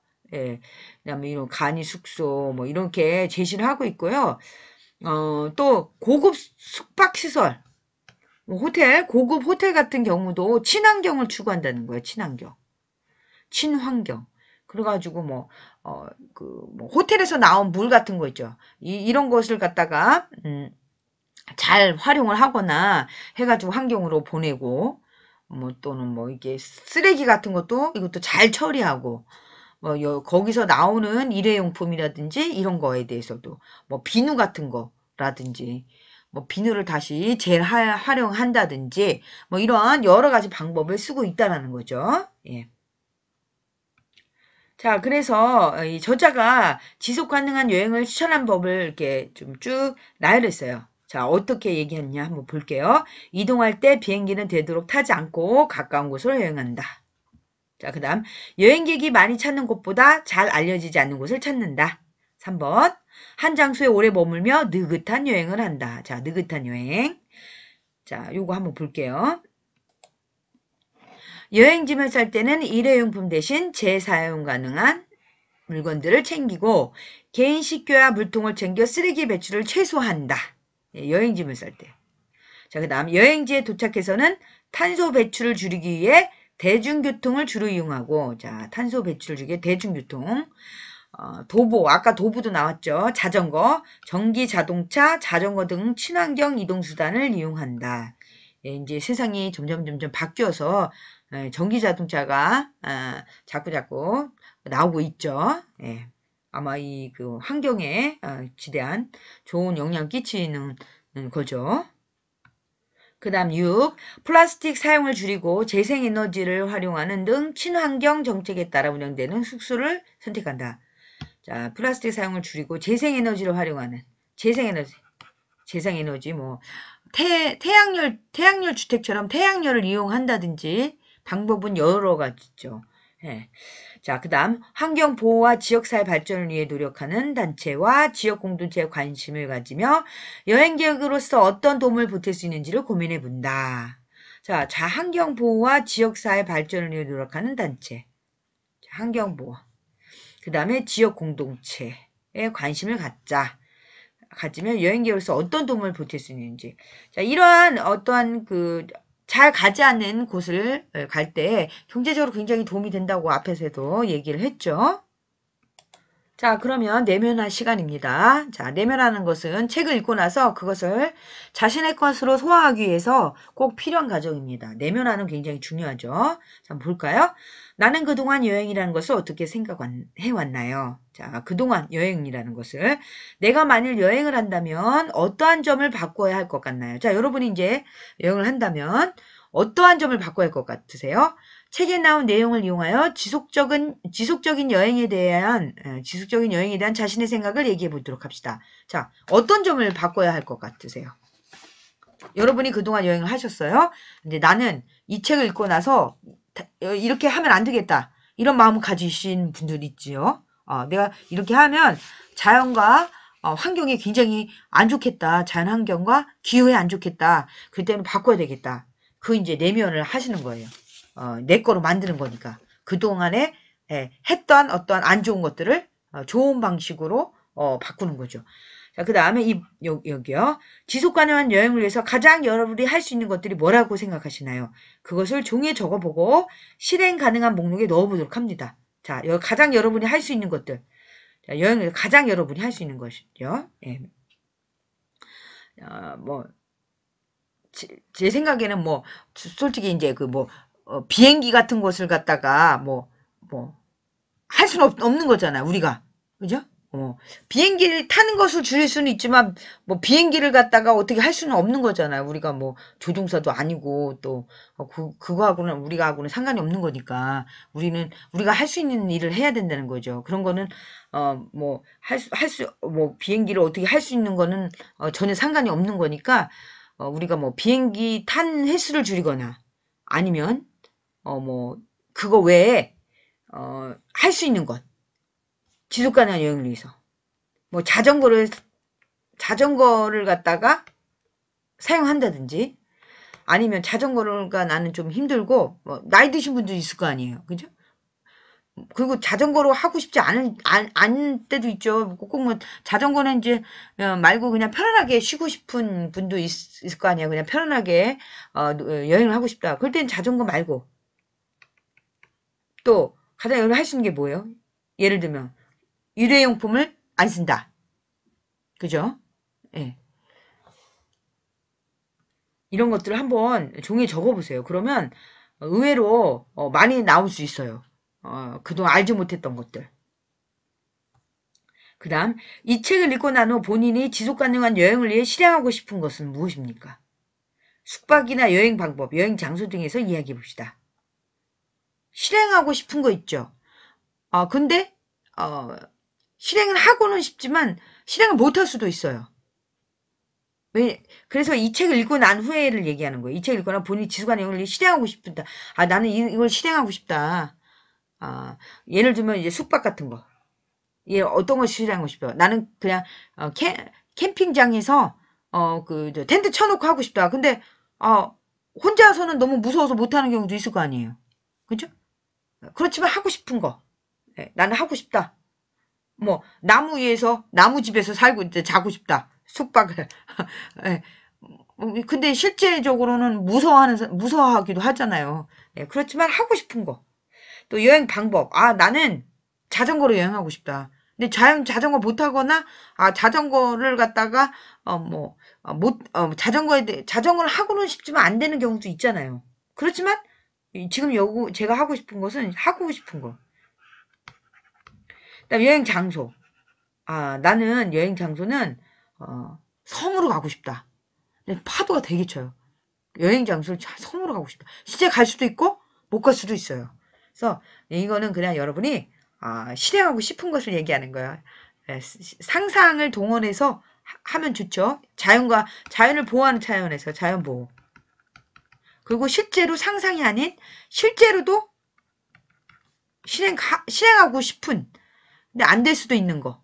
그다음에 이런 간이 숙소 이렇게 제시를 하고 있고요. 또 고급 숙박시설, 고급 호텔 같은 경우도 친환경을 추구한다는 거예요. 친환경. 그래가지고 호텔에서 나온 물 같은 거 있죠. 이런 것을 갖다가 잘 활용을 하거나 해가지고 환경으로 보내고 또는 이게 쓰레기 같은 것도 이것도 잘 처리하고 거기서 나오는 일회용품이라든지 이런 거에 대해서도 비누 같은 거라든지 비누를 다시 재활용한다든지 이러한 여러 가지 방법을 쓰고 있다라는 거죠. 예. 자, 그래서 이 저자가 지속 가능한 여행을 추천한 법을 이렇게 좀 쭉 나열했어요. 자, 어떻게 얘기했냐 한번 볼게요. 이동할 때 비행기는 되도록 타지 않고 가까운 곳으로 여행한다. 자, 그 다음 여행객이 많이 찾는 곳보다 잘 알려지지 않는 곳을 찾는다. 3번 한 장소에 오래 머물며 느긋한 여행을 한다. 자, 느긋한 여행. 자, 요거 한번 볼게요. 여행짐을 쌀 때는 일회용품 대신 재사용 가능한 물건들을 챙기고 개인 식교와 물통을 챙겨 쓰레기 배출을 최소화한다. 여행짐을 쌀 때. 자, 그 다음 여행지에 도착해서는 탄소 배출을 줄이기 위해 대중교통을 주로 이용하고, 자, 탄소 배출을 줄이기 위해 대중교통, 도보, 아까 도보도 나왔죠. 자전거, 전기 자동차, 자전거 등 친환경 이동수단을 이용한다. 예, 이제 세상이 점점 바뀌어서 전기 자동차가 자꾸 나오고 있죠. 예. 아마 이 그 환경에 지대한 좋은 영향 끼치는 거죠. 그 다음 6. 플라스틱 사용을 줄이고 재생에너지를 활용하는 등 친환경 정책에 따라 운영되는 숙소를 선택한다. 자, 플라스틱 사용을 줄이고 재생에너지를 활용하는 재생에너지 뭐 태양열 주택처럼 태양열을 이용한다든지 방법은 여러 가지죠. 예. 자, 그 다음 환경보호와 지역사회 발전을 위해 노력하는 단체와 지역 공동체에 관심을 가지며 여행객으로서 어떤 도움을 보탤 수 있는지를 고민해 본다. 자, 환경보호와 지역사회 발전을 위해 노력하는 단체. 환경보호. 그 다음에 지역 공동체에 관심을 가지면 여행객으로서 어떤 도움을 보탤 수 있는지. 자, 이러한 어떠한 잘 가지 않는 곳을 갈 때 경제적으로 굉장히 도움이 된다고 앞에서도 얘기를 했죠. 자, 그러면 내면화 시간입니다. 자, 내면하는 것은 책을 읽고 나서 그것을 자신의 것으로 소화하기 위해서 꼭 필요한 과정입니다. 내면화는 굉장히 중요하죠. 자, 한번 볼까요? 나는 그동안 여행이라는 것을 어떻게 생각해왔나요? 자, 그동안 여행이라는 것을 내가 만일 여행을 한다면 어떠한 점을 바꿔야 할 것 같나요? 자, 여러분이 이제 여행을 한다면 어떠한 점을 바꿔야 할 것 같으세요? 책에 나온 내용을 이용하여 지속적인 여행에 대한 자신의 생각을 얘기해 보도록 합시다. 자, 어떤 점을 바꿔야 할 것 같으세요? 여러분이 그동안 여행을 하셨어요? 근데 나는 이 책을 읽고 나서 이렇게 하면 안 되겠다. 이런 마음을 가지신 분들 있지요. 내가 이렇게 하면 자연과 환경이 굉장히 안 좋겠다. 자연 환경과 기후에 안 좋겠다. 그때는 바꿔야 되겠다. 그 이제 내면을 하시는 거예요. 내 거로 만드는 거니까. 그동안에 했던 어떠한 안 좋은 것들을 좋은 방식으로 바꾸는 거죠. 자, 그 다음에 여기요. 지속 가능한 여행을 위해서 가장 여러분이 할 수 있는 것들이 뭐라고 생각하시나요? 그것을 종이에 적어보고 실행 가능한 목록에 넣어보도록 합니다. 자, 가장 여러분이 할 수 있는 것들. 자, 여행을 가장 여러분이 할 수 있는 것이죠. 예. 제 생각에는 솔직히 이제 비행기 같은 것을 갖다가 할 수는 없는 거잖아, 우리가. 그죠? 비행기를 타는 것을 줄일 수는 있지만, 비행기를 갖다가 어떻게 할 수는 없는 거잖아요. 우리가 조종사도 아니고, 또, 우리가하고는 상관이 없는 거니까, 우리가 할 수 있는 일을 해야 된다는 거죠. 그런 거는, 비행기를 어떻게 할 수 있는 거는, 전혀 상관이 없는 거니까, 우리가 비행기 탄 횟수를 줄이거나, 아니면, 그거 외에, 할 수 있는 것. 지속 가능한 여행을 위해서. 자전거를 갖다가 사용한다든지, 아니면 자전거가 나는 좀 힘들고, 나이 드신 분도 있을 거 아니에요. 그죠? 그리고 자전거로 하고 싶지 않을 때도 있죠. 꼭 자전거는 이제, 말고 그냥 편안하게 쉬고 싶은 분도 있을 거 아니에요. 그냥 편안하게, 여행을 하고 싶다. 그럴 땐 자전거 말고, 또, 가장 여행을 할 수 있는 게 뭐예요? 예를 들면, 일회용품을 안 쓴다. 그죠? 예. 이런 것들을 한번 종이에 적어보세요. 그러면 의외로 많이 나올 수 있어요. 그동안 알지 못했던 것들. 그 다음, 이 책을 읽고 난 후 본인이 지속가능한 여행을 위해 실행하고 싶은 것은 무엇입니까? 숙박이나 여행 방법, 여행 장소 등에서 이야기해 봅시다. 실행하고 싶은 거 있죠? 근데, 실행을 하고는 싶지만, 실행을 못할 수도 있어요. 그래서 이 책을 읽고 난 후에를 얘기하는 거예요. 이 책을 읽거나 본인이 지속가능 여행을 실행하고 싶다. 아, 나는 이걸 실행하고 싶다. 아, 예를 들면 이제 숙박 같은 거. 예, 어떤 걸 실행하고 싶어요? 나는 그냥, 캠핑장에서, 텐트 쳐놓고 하고 싶다. 근데, 혼자서는 너무 무서워서 못하는 경우도 있을 거 아니에요. 그죠? 그렇지만 하고 싶은 거. 예, 나는 하고 싶다. 뭐, 나무 위에서, 나무집에서 살고, 이제 자고 싶다. 숙박을. 예. 근데 실제적으로는 무서워하기도 하잖아요. 예, 그렇지만 하고 싶은 거. 또 여행 방법. 아, 나는 자전거로 여행하고 싶다. 근데 자전거 못 타거나, 자전거를 갖다가, 자전거를 하고는 싶지만 안 되는 경우도 있잖아요. 그렇지만, 지금 제가 하고 싶은 것은 하고 싶은 거. 그다음 여행 장소. 나는 여행 장소는, 섬으로 가고 싶다. 근데 파도가 되게 쳐요. 여행 장소를 섬으로 가고 싶다. 실제 갈 수도 있고, 못 갈 수도 있어요. 그래서 이거는 그냥 여러분이 실행하고 싶은 것을 얘기하는 거야. 예, 상상을 동원해서 하면 좋죠. 자연을 보호하는 차원에서 자연 보호. 그리고 실제로 상상이 아닌 실제로도 실행하고 싶은 근데 안 될 수도 있는 거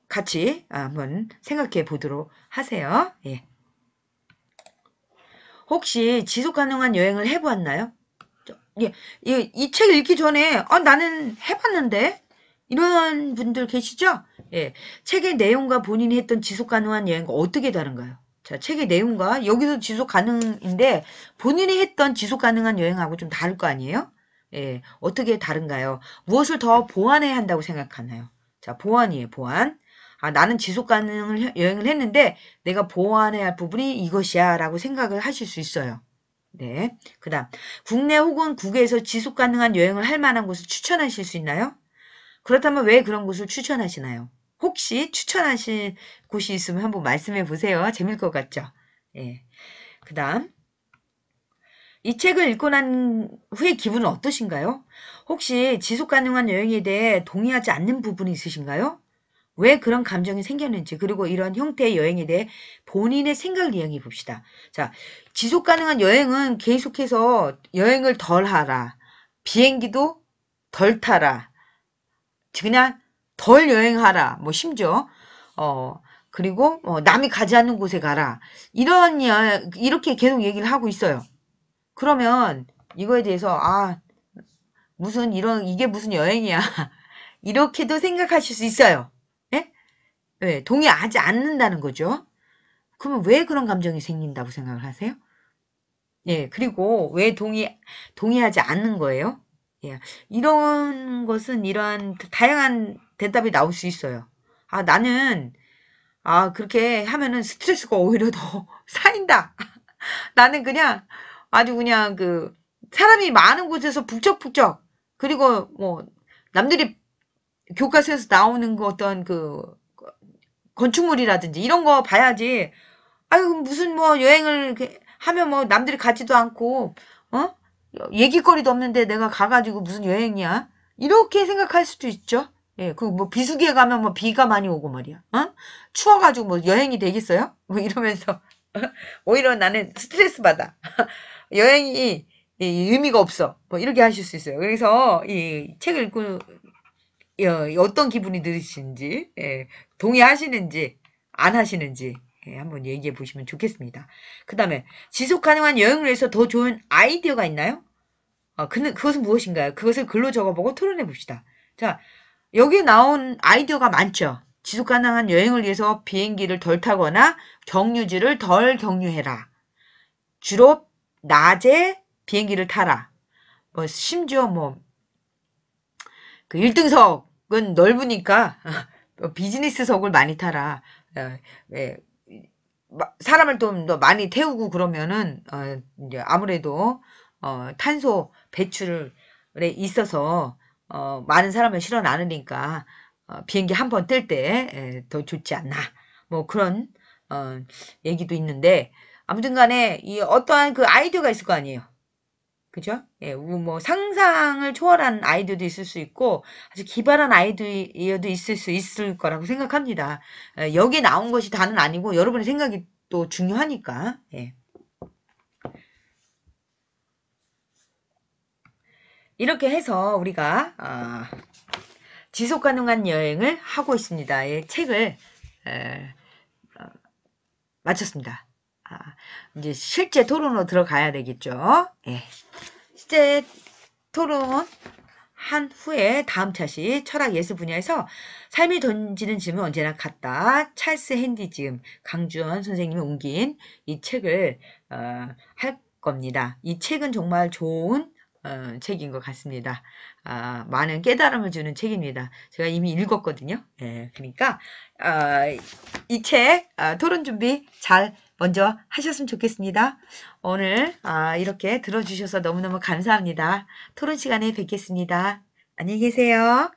같이 한번 생각해 보도록 하세요. 예. 혹시 지속 가능한 여행을 해보았나요? 예, 이 책 읽기 전에, 나는 해봤는데? 이런 분들 계시죠? 예. 책의 내용과 본인이 했던 지속 가능한 여행과 어떻게 다른가요? 자, 책의 내용과 여기서 지속 가능인데, 본인이 했던 지속 가능한 여행하고 좀 다를 거 아니에요? 예. 어떻게 다른가요? 무엇을 더 보완해야 한다고 생각하나요? 자, 보완이에요, 보완. 나는 지속 가능 여행을 했는데, 내가 보완해야 할 부분이 이것이야, 라고 생각을 하실 수 있어요. 네. 그 다음, 국내 혹은 국외에서 지속 가능한 여행을 할 만한 곳을 추천하실 수 있나요? 그렇다면 왜 그런 곳을 추천하시나요? 혹시 추천하실 곳이 있으면 한번 말씀해 보세요. 재밌을 것 같죠? 예. 그 다음, 이 책을 읽고 난 후의 기분은 어떠신가요? 혹시 지속 가능한 여행에 대해 동의하지 않는 부분이 있으신가요? 왜 그런 감정이 생겼는지 그리고 이런 형태의 여행에 대해 본인의 생각을 이야기해 봅시다. 자, 지속 가능한 여행은 계속해서 여행을 덜 하라. 비행기도 덜 타라. 그냥 덜 여행하라. 뭐 심지어 그리고 남이 가지 않는 곳에 가라. 이렇게 계속 얘기를 하고 있어요. 그러면 이거에 대해서 이게 무슨 여행이야. 이렇게도 생각하실 수 있어요. 예? 네, 동의하지 않는다는 거죠. 그러면 왜 그런 감정이 생긴다고 생각을 하세요? 예, 그리고 왜 동의하지 않는 거예요? 예, 이런 것은 이러한 다양한 대답이 나올 수 있어요. 나는, 그렇게 하면은 스트레스가 오히려 더 쌓인다. 나는 그냥 아주 그냥 사람이 많은 곳에서 북적북적, 그리고 뭐, 남들이 교과서에서 나오는 어떤 건축물이라든지 이런 거 봐야지. 아유, 무슨 뭐 여행을 이렇게 하면 뭐 남들이 가지도 않고, 어? 얘기거리도 없는데 내가 가가지고 무슨 여행이야? 이렇게 생각할 수도 있죠. 예, 뭐 비수기에 가면 뭐 비가 많이 오고 말이야. 추워가지고 뭐 여행이 되겠어요? 뭐 이러면서 오히려 나는 스트레스 받아. 여행이 의미가 없어. 뭐 이렇게 하실 수 있어요. 그래서 이 책을 읽고 어떤 기분이 들으시는지, 예, 동의하시는지, 안 하시는지, 예, 한번 얘기해 보시면 좋겠습니다. 그 다음에, 지속 가능한 여행을 위해서 더 좋은 아이디어가 있나요? 그것은 무엇인가요? 그것을 글로 적어보고 토론해 봅시다. 자, 여기 나온 아이디어가 많죠? 지속 가능한 여행을 위해서 비행기를 덜 타거나 경유지를 덜 경유해라. 주로 낮에 비행기를 타라. 뭐, 심지어 뭐, 1등석은 넓으니까 비즈니스석을 많이 타라. 예, 사람을 좀 더 많이 태우고 그러면은 이제 아무래도 탄소 배출에 있어서 많은 사람을 실어 나르니까 비행기 한 번 뜰 때 더 좋지 않나. 뭐 그런 얘기도 있는데 아무튼 간에 이 어떠한 그 아이디어가 있을 거 아니에요. 그죠? 예, 뭐 상상을 초월한 아이디어도 있을 수 있고 아주 기발한 아이디어도 있을 거라고 생각합니다. 여기 나온 것이 다는 아니고 여러분의 생각이 또 중요하니까. 예. 이렇게 해서 우리가 지속 가능한 여행을 하고 있습니다. 이 책을 마쳤습니다. 이제 실제 토론으로 들어가야 되겠죠. 예. 실제 토론 한 후에 다음 차시 철학 예술 분야에서 삶이 던지는 질문 언제나 같다. 찰스 핸디즘 강주원 선생님이 옮긴 이 책을 할 겁니다. 이 책은 정말 좋은 책인 것 같습니다. 많은 깨달음을 주는 책입니다. 제가 이미 읽었거든요. 예, 그러니까 이 책 토론 준비 잘 먼저 하셨으면 좋겠습니다. 오늘 이렇게 들어주셔서 너무너무 감사합니다. 토론 시간에 뵙겠습니다. 안녕히 계세요.